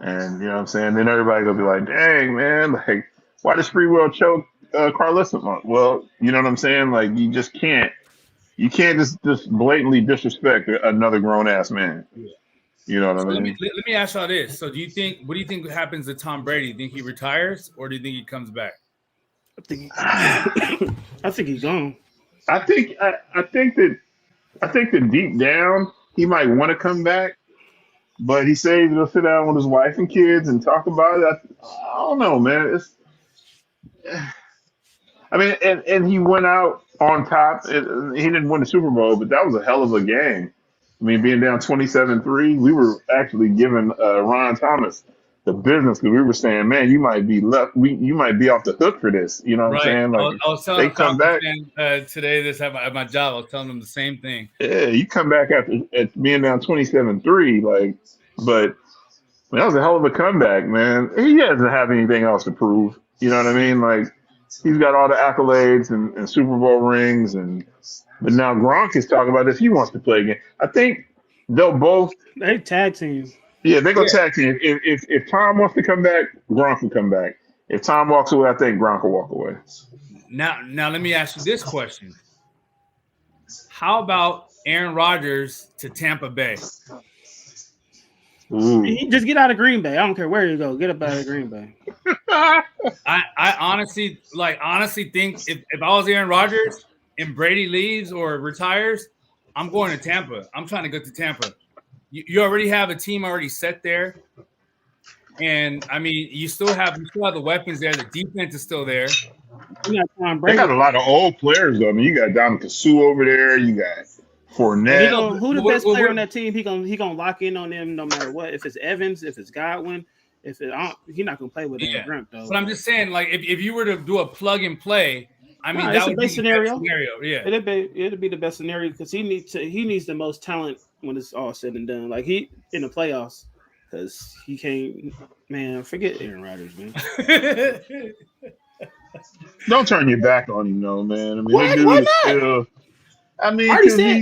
And you know what I'm saying? Then everybody gonna be like, dang, man, like, why does Sprewell choke Carlissa? Well, you know what I'm saying? Like, you just can't. You can't just blatantly disrespect another grown ass man. You know what I mean? Let me ask y'all this. So what do you think happens to Tom Brady? Do you think he retires or do you think he comes back? I think he's gone. I think that deep down he might want to come back, but he says he'll sit down with his wife and kids and talk about it. I don't know, man. And he went out on top. He didn't win the Super Bowl, but that was a hell of a game. I mean, being down 27-3, we were actually giving Ron Thomas the business because we were saying, man, you might be you might be off the hook for this. You know what I'm saying? Like, I was telling come back today. This at my job. I was telling them the same thing. Yeah, you come back at being down 27-3, like, but that was a hell of a comeback, man. He doesn't have anything else to prove. You know what I mean? Like, he's got all the accolades and Super Bowl rings, but now Gronk is talking about if he wants to play again. I think they'll both. They tag team. Yeah, they're gonna tag team. If Tom wants to come back, Gronk will come back. If Tom walks away, I think Gronk will walk away. Now let me ask you this question: how about Aaron Rodgers to Tampa Bay? Just get out of Green Bay. I don't care where you go. Get up out of Green Bay. I honestly think if I was Aaron Rodgers and Brady leaves or retires, I'm going to Tampa. I'm trying to go to Tampa. You already have a team already set there, and I mean you still have the weapons there. The defense is still there. They got a lot of old players though. I mean, you got Dominic Sue over there. You got Fournette. Who the best player on that team? He gonna lock in on them no matter what. If it's Evans, if it's Godwin, he's not gonna play with Grant though. But I'm just saying, like if you were to do a plug and play. I mean, that would be the best scenario. Yeah, it'd be the best scenario because he needs the most talent when it's all said and done. Like he in the playoffs, because he can't. Man, forget Aaron Rodgers, man. Don't turn your back on him, no, man. I mean, that dude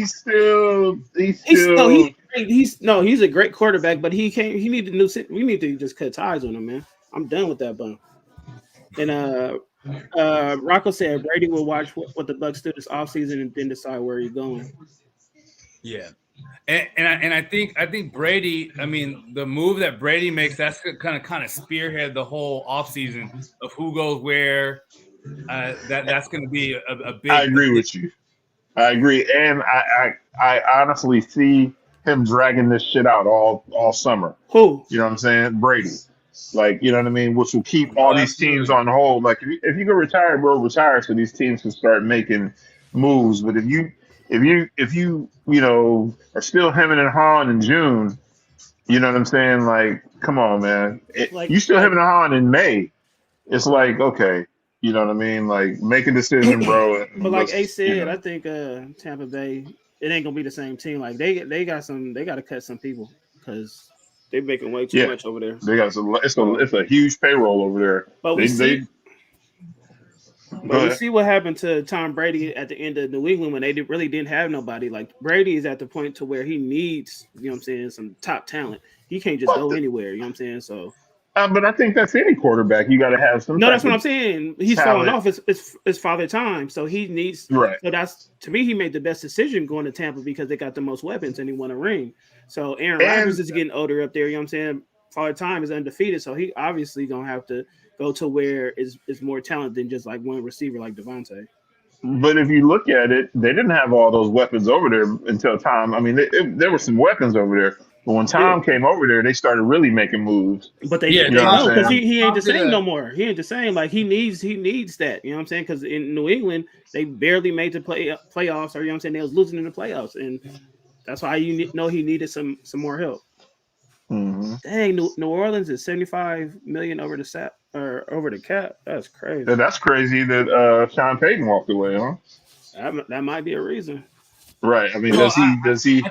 is still. I mean, he's a great quarterback, but he can't. He needed new. We need to just cut ties on him, man. I'm done with that bum. And Rocco said Brady will watch what the Bucs do this offseason and then decide where he's going. Yeah, and I think Brady. I mean, the move that Brady makes, that's kind of spearhead the whole offseason of who goes where. That's going to be a big. I agree with you. I agree, and I honestly see him dragging this shit out all summer. Who? You know what I'm saying? Brady. Like, you know what I mean? Which will keep all these teams on hold. Like, if you go retire, bro, retire so these teams can start making moves. But if you are still hemming and hawing in June, you know what I'm saying? Like, come on, man. You still hemming and hawing in May. It's like, okay, you know what I mean? Like, make a decision, bro. But like Ace said, I think Tampa Bay, it ain't gonna be the same team. Like they got to cut some people because they're making way too much over there. They got it's a huge payroll over there. But we see what happened to Tom Brady at the end of New England when they really didn't have nobody. Like Brady is at the point to where he needs, you know what I'm saying, some top talent. He can't just go anywhere, you know what I'm saying? So But I think that's any quarterback. You got to have some. No, that's what I'm saying. He's talent. falling off. It's father time, so he needs. Right. So that's, to me, he made the best decision going to Tampa because they got the most weapons and he won a ring. So Aaron Rodgers is getting older up there. You know what I'm saying? Father time is undefeated, so he obviously gonna have to go to where is more talent than just like one receiver like Devontae. But if you look at it, they didn't have all those weapons over there until Tom. I mean, there were some weapons over there. But when Tom came over there, they started really making moves. But they know because he ain't the same no more. He ain't the same. Like he needs that. You know what I'm saying? Because in New England, they barely made the playoffs. Or you know what I'm saying? They was losing in the playoffs, and that's why he needed some more help. Mm-hmm. Dang, New Orleans is $75 million over the cap. That's crazy. That's crazy that Sean Payton walked away, huh? That might be a reason. Right. I mean, does he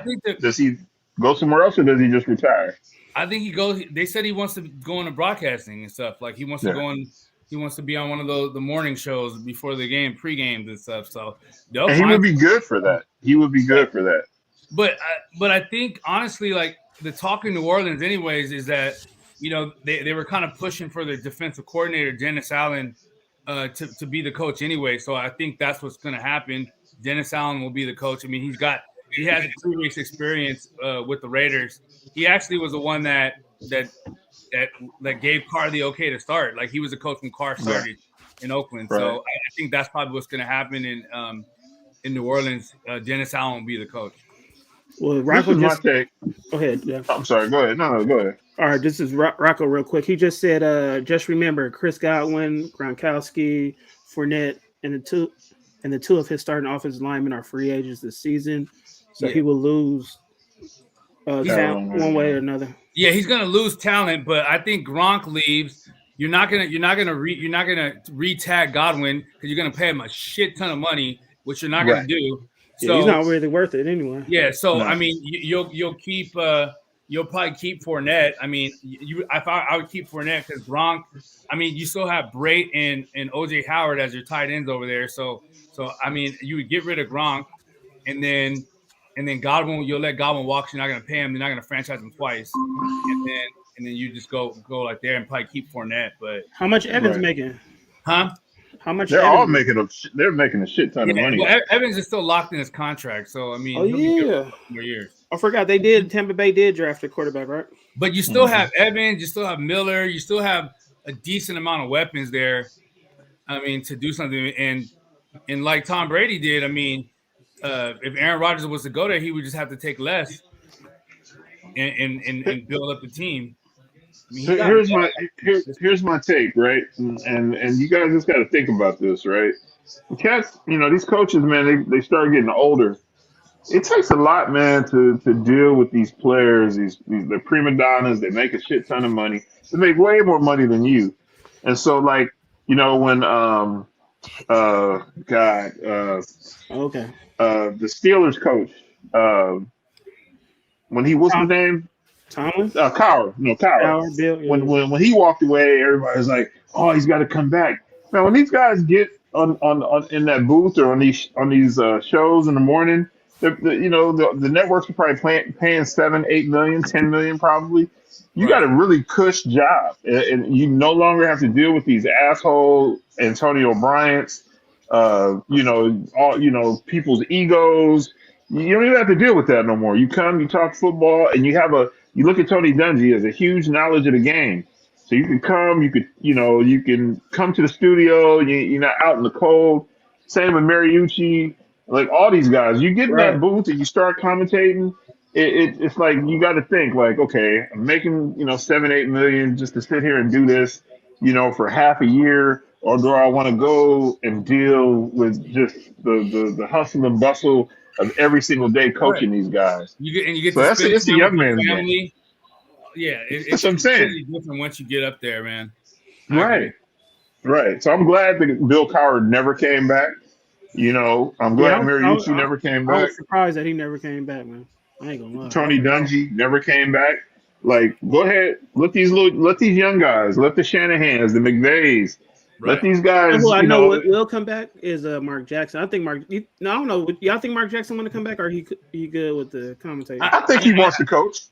go somewhere else or does he just retire? I think he goes. They said he wants to go into broadcasting and stuff. Like he wants to go on. He wants to be on one of the morning shows before the game, pre-games and stuff. So and he would be good for that. But I think honestly, like the talk in New Orleans, anyways, is that they were kind of pushing for their defensive coordinator Dennis Allen to be the coach anyway. So I think that's what's going to happen. Dennis Allen will be the coach. I mean, he has a 2 weeks experience with the Raiders. He actually was the one that gave Carr the okay to start. Like he was the coach when Carr started in Oakland. Right. So I think that's probably what's going to happen in New Orleans. Dennis Allen will be the coach. Well, Rocco just go ahead. Yeah. I'm sorry. Go ahead. No, go ahead. All right, this is Rocco real quick. He just said, just remember Chris Godwin, Gronkowski, Fournette, and the two of his starting offensive linemen are free agents this season. So he will lose talent one way or another. Yeah, he's gonna lose talent, but I think Gronk leaves. You're not gonna re-tag Godwin because you're gonna pay him a shit ton of money, which you're not gonna do. So he's not really worth it anyway. Yeah, so I mean, you'll keep you'll probably keep Fournette. I mean, I would keep Fournette because Gronk. I mean, you still have Brait and OJ Howard as your tight ends over there. So I mean, you would get rid of Gronk, and then Godwin, you'll let Godwin walk. You're not going to pay him. You're not going to franchise him twice, and then you just go like there and probably keep Fournette. But how much Evans making? Huh? How much? They're all making a shit ton of money. Well, Evans is still locked in his contract, so I mean, he'll be good for more years. I forgot Tampa Bay did draft a quarterback, right? But you still have Evans, you still have Miller, you still have a decent amount of weapons there. I mean, to do something and like Tom Brady did. I mean, if Aaron Rodgers was to go there, he would just have to take less and build up the team. I mean, so here's my take, right? And you guys just got to think about this, right? The cats, these coaches, man, they start getting older. It takes a lot, man, to deal with these players. They're prima donnas. They make a shit ton of money. They make way more money than you. And so, like, when the Steelers coach, when he what's his name? Thomas? Cowher. No, Cowher. Bill, yeah. When he walked away, everybody's like, "Oh, he's got to come back." Now, when these guys get on in that booth or on these shows in the morning, the networks are probably paying $7, $8 million, $10 million probably. You got a really cush job, and you no longer have to deal with these asshole Antonio Bryant's, people's egos. You don't even have to deal with that no more. You come, you talk football, and you look at Tony Dungy as a huge knowledge of the game. So you can come, you can come to the studio. You're not out in the cold. Same with Mariucci, like all these guys. You get in that booth and you start commentating. It's like you got to think like, okay, I'm making $7, $8 million just to sit here and do this, for half a year, or do I want to go and deal with just the hustle and bustle of every single day coaching these guys? You get so it's a young man's game. Yeah, that's what I'm saying. Really different once you get up there, man. Right. So I'm glad that Bill Cowher never came back. I'm glad Mariucci never came back. I was surprised that he never came back, man. I ain't gonna lie. Tony Dungy never came back. Like, go ahead, let these young guys, let the Shanahans, the McVays, let these guys. Well, I know what will come back is Mark Jackson. I think I don't know. Y'all think Mark Jackson want to come back, or he good with the commentator? I think he wants to coach.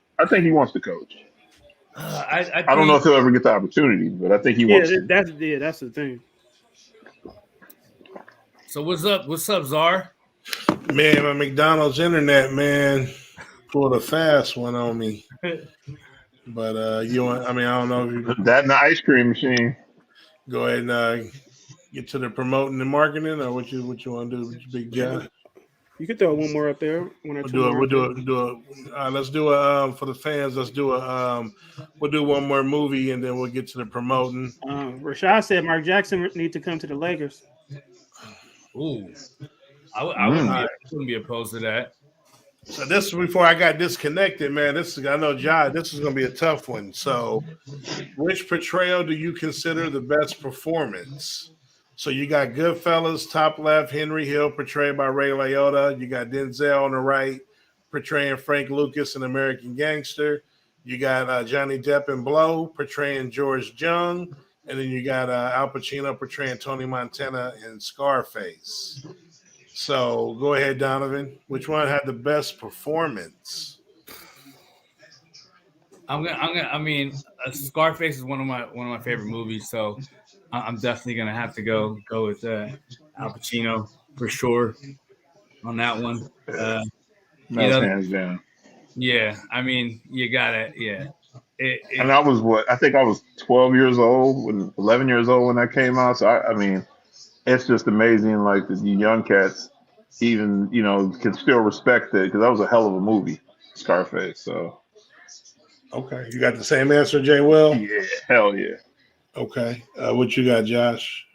I don't know if he'll ever get the opportunity, but I think he wants to. That's the thing. So what's up? What's up, Czar? Man, my McDonald's internet, man, pulled a fast one on me. But I don't know if you That and the ice cream machine. go ahead and get to the promoting and marketing, or what you want to do with your big job. You could throw one more up there. Let's do a for the fans. Let's do we'll do one more movie and then we'll get to the promoting. Rashad said Mark Jackson need to come to the Lakers. Ooh, I wouldn't be opposed to that. So this is before I got disconnected, man. I know Jai, this is gonna be a tough one. So which portrayal do you consider the best performance? So you got Goodfellas, top left, Henry Hill, portrayed by Ray Liotta. You got Denzel on the right, portraying Frank Lucas, an American Gangster. You got Johnny Depp in Blow, portraying George Jung. And then you got Al Pacino portraying Tony Montana in Scarface. So go ahead, Donovan. Which one had the best performance? Scarface is one of my favorite movies, so I'm definitely gonna have to go with Al Pacino for sure on that one. Hands down. Yeah, I mean you gotta And I was I think I was 11 years old when that came out. So I mean, it's just amazing. Like the young cats, even can still respect it because that was a hell of a movie, Scarface. So okay, you got the same answer, Jay Will? Yeah, hell yeah. Okay, what you got, Josh?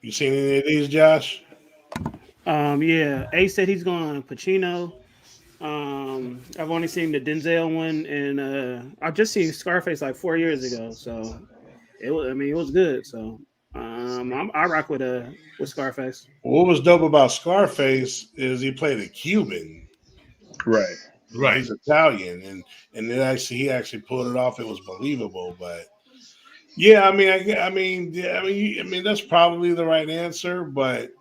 You seen any of these, Josh? Yeah. Ace said he's going Pacino. I've only seen the Denzel one, and I just seen Scarface like 4 years ago. So it was good. So I rock with Scarface. What was dope about Scarface is he played a Cuban. Right. He's Italian, and he actually pulled it off. It was believable, but yeah, I mean, that's probably the right answer, but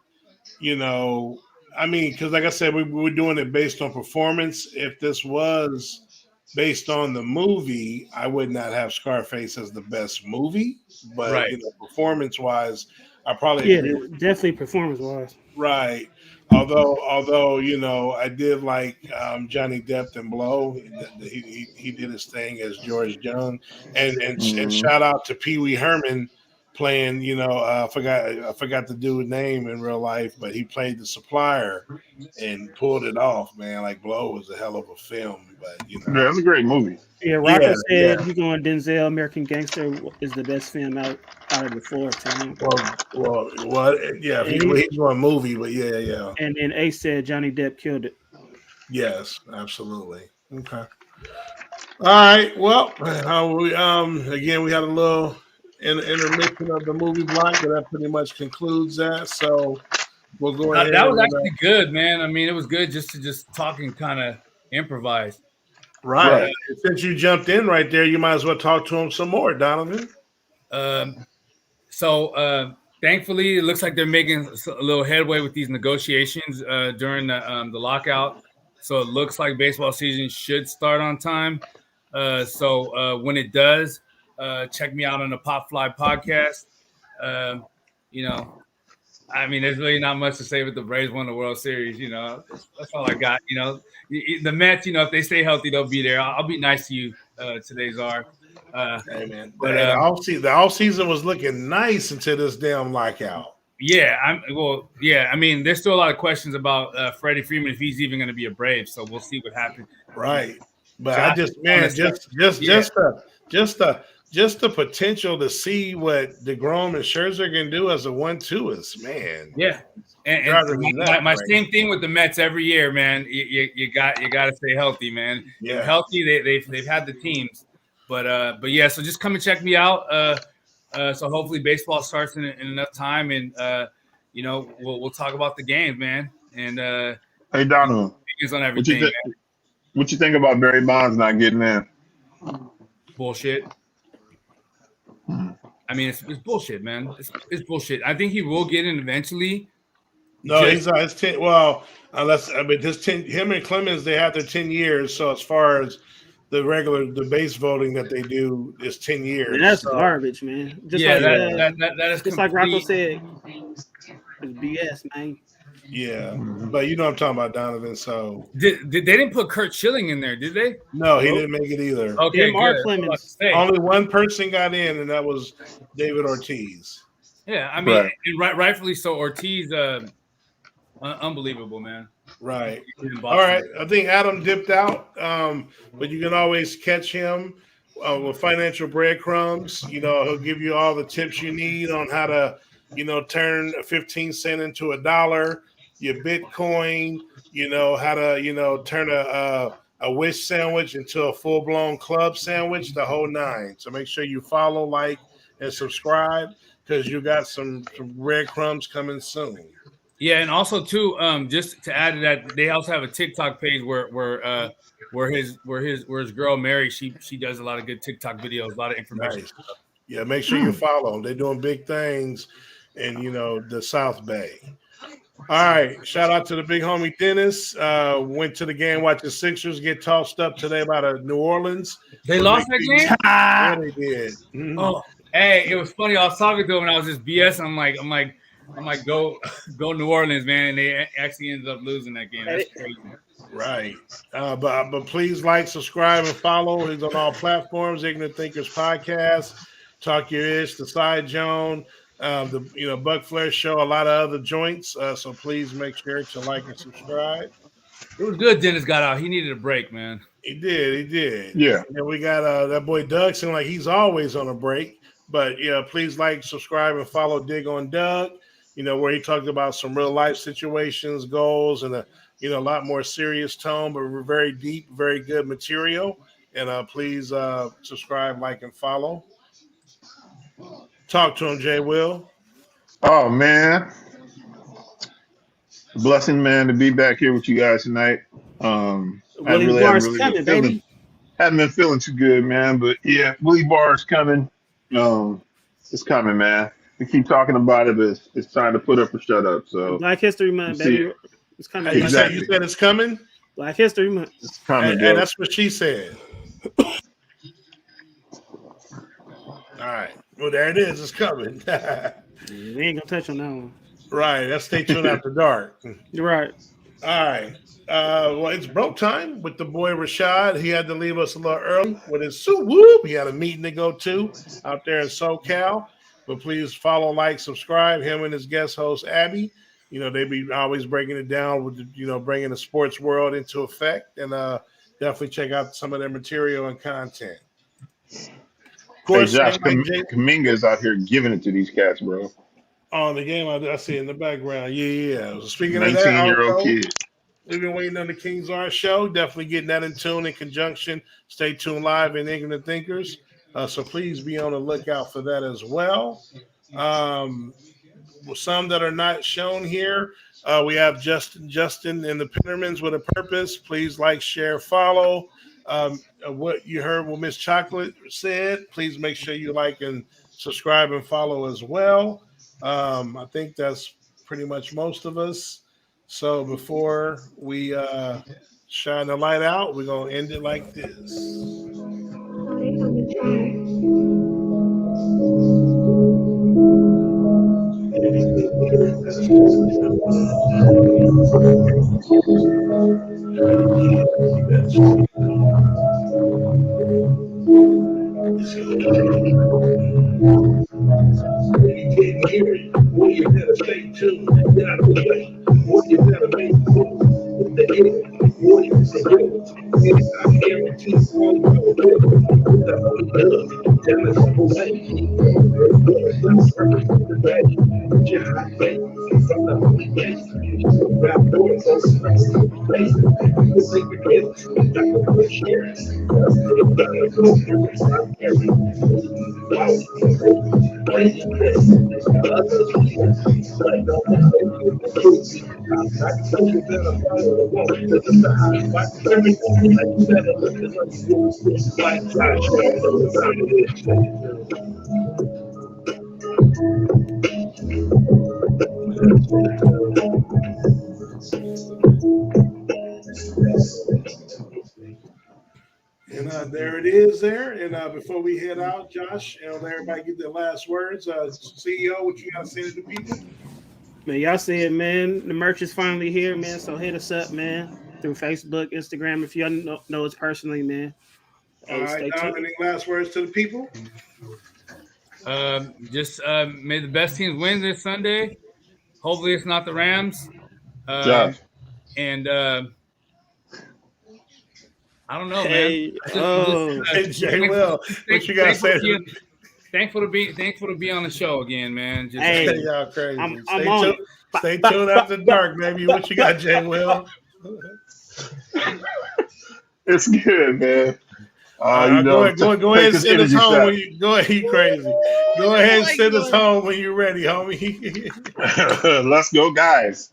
because like I said, we were doing it based on performance. If this was based on the movie, I would not have Scarface as the best movie, but right. Performance wise, I probably agree. Definitely performance wise, right. Although I did like Johnny Depp in Blow. He did his thing as George Jung, and shout out to Pee Wee Herman playing. I forgot the dude's name in real life, but he played the supplier and pulled it off, man. Like Blow was a hell of a film, but yeah, that's a great movie. Yeah, Roger said he's going Denzel. American Gangster is the best film out of the four to him. Well, yeah. He's going movie, but yeah. And then Ace said Johnny Depp killed it. Yes, absolutely. Okay. All right. Well, again, we had a little intermission of the movie block, but that pretty much concludes that. So we'll go ahead. That was actually good, man. I mean, it was good just to talk and kind of improvise. Right. Since you jumped in right there, you might as well talk to him some more, Donovan. So thankfully, it looks like they're making a little headway with these negotiations during the lockout. So it looks like baseball season should start on time. So when it does, check me out on the Pop Fly podcast. I mean, there's really not much to say with the Braves won the World Series. That's all I got. The Mets, if they stay healthy, they'll be there. I'll be nice to you today, Czar. Hey, man. But the off season was looking nice until this damn lockout. Yeah. I mean, there's still a lot of questions about Freddie Freeman if he's even going to be a Brave. So we'll see what happens. Right. But just the potential to see what DeGrom and Scherzer can do as a 1-2 is, man. Yeah. And my same thing with the Mets every year, man. You got to stay healthy, man. Yeah. They're healthy. They've had the teams, but yeah. So just come and check me out. So hopefully baseball starts in enough time, and we'll talk about the games, man. And hey, Donovan, on everything. What you think about Barry Bonds not getting in? Bullshit. I mean, it's bullshit, man. It's bullshit. I think he will get in eventually, No, he's on his 10. Well, unless him and Clemens, they have their 10 years. So as far as the base voting that they do is 10 years. Man, that's garbage, man. Just that is just like Rocco said, it's BS, man. Yeah, but you know what I'm talking about, Donovan. So they didn't put Kurt Schilling in there, did they? No, he didn't make it either. Okay, Clemens. Only one person got in, and that was David Ortiz. Yeah, I mean, rightfully so. Ortiz, unbelievable, man. Right. All right. I think Adam dipped out, but you can always catch him with financial breadcrumbs. You know, he'll give you all the tips you need on how to, turn a 15 cent into $1, your Bitcoin, how to, turn a Wish sandwich into a full-blown club sandwich, the whole nine. So make sure you follow, like, and subscribe because you got some breadcrumbs coming soon. Yeah, and also too, just to add to that, they also have a TikTok page where his girl Mary, she does a lot of good TikTok videos, a lot of information. Nice. Yeah, make sure you follow them. They're doing big things in the South Bay. All right, shout out to the big homie Dennis. Went to the game, watched the Sixers get tossed up today by the New Orleans. They lost that game? Yeah, they did. Mm-hmm. Oh, hey, it was funny. I was talking to him and I was just BS. I'm like, go New Orleans, man. And they actually ended up losing that game. That's crazy. Right. But please like, subscribe, and follow. He's on all platforms. Ignorant Thinkers Podcast, Talk Your Ish, The Side Joan, the Buck Flair Show, a lot of other joints. So please make sure to like and subscribe. It was good Dennis got out. He needed a break, man. He did. Yeah. And we got that boy Doug seemed like he's always on a break. But please like, subscribe, and follow Dig on Doug, where he talked about some real life situations, goals, and a lot more serious tone, but very deep, very good material. And please subscribe, like, and follow. Talk to him, Jay Will. Oh, man. Blessing, man, to be back here with you guys tonight. Haven't been feeling too good, man. But yeah, Willie Barr's coming. It's coming, man. We keep talking about it, but it's time to put up or shut up. So Black History Month, baby. It's coming. Exactly. You said it's coming? Black History Month. It's coming. And that's what she said. All right. Well, there it is. It's coming. We ain't gonna touch on that one. Right. That's Stay Tuned After Dark. You're right. All right. Well, it's broke time with the boy Rashad. He had to leave us a little early with his suit whoop. He had a meeting to go to out there in SoCal. But please follow, like, subscribe. Him and his guest host Abby. They be always breaking it down with bringing the sports world into effect, and definitely check out some of their material and content. Of course, hey, Josh Kuminga is out here giving it to these cats, bro. On the game, I see in the background. Yeah. Speaking of 19-year-old kid. We've been waiting on the King's Art Show. Definitely getting that in tune in conjunction. Stay tuned live in Ignorant Thinkers. So please be on the lookout for that as well. Some that are not shown here. We have Justin and the Pennermans with a Purpose. Please like, share, follow. What you heard what Miss Chocolate said, please make sure you like and subscribe and follow as well. I think that's pretty much most of us. So before we shine the light out, we're going to end it like this. Well, you better stay tuned. Get out of the way. Well, you better make with the end. Well, you I guarantee all you know the love. Tell us the way. Just like from the holy place. Rap doors on space. The secret gifts. Like the first year. Wow. is there. And before we head out, Josh, and let everybody get their last words. CEO, what you got to say to the people? Man, y'all see it, man. The merch is finally here, man. So hit us up, man, through Facebook, Instagram, if y'all know us personally, man. All right, Dom, any last words to the people? Just may the best teams win this Sunday. Hopefully, it's not the Rams. Josh. And I don't know, man. Hey, Jay Will, what you got to say? Thankful to be on the show again, man. Just, hey, y'all crazy. Stay tuned after dark, baby. What you got, Jay Will? It's good, man. Go ahead and send us home when you go ahead. You crazy. Go ahead and send us home when you're ready, homie. Let's go, guys.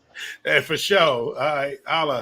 For sure. All right, holla.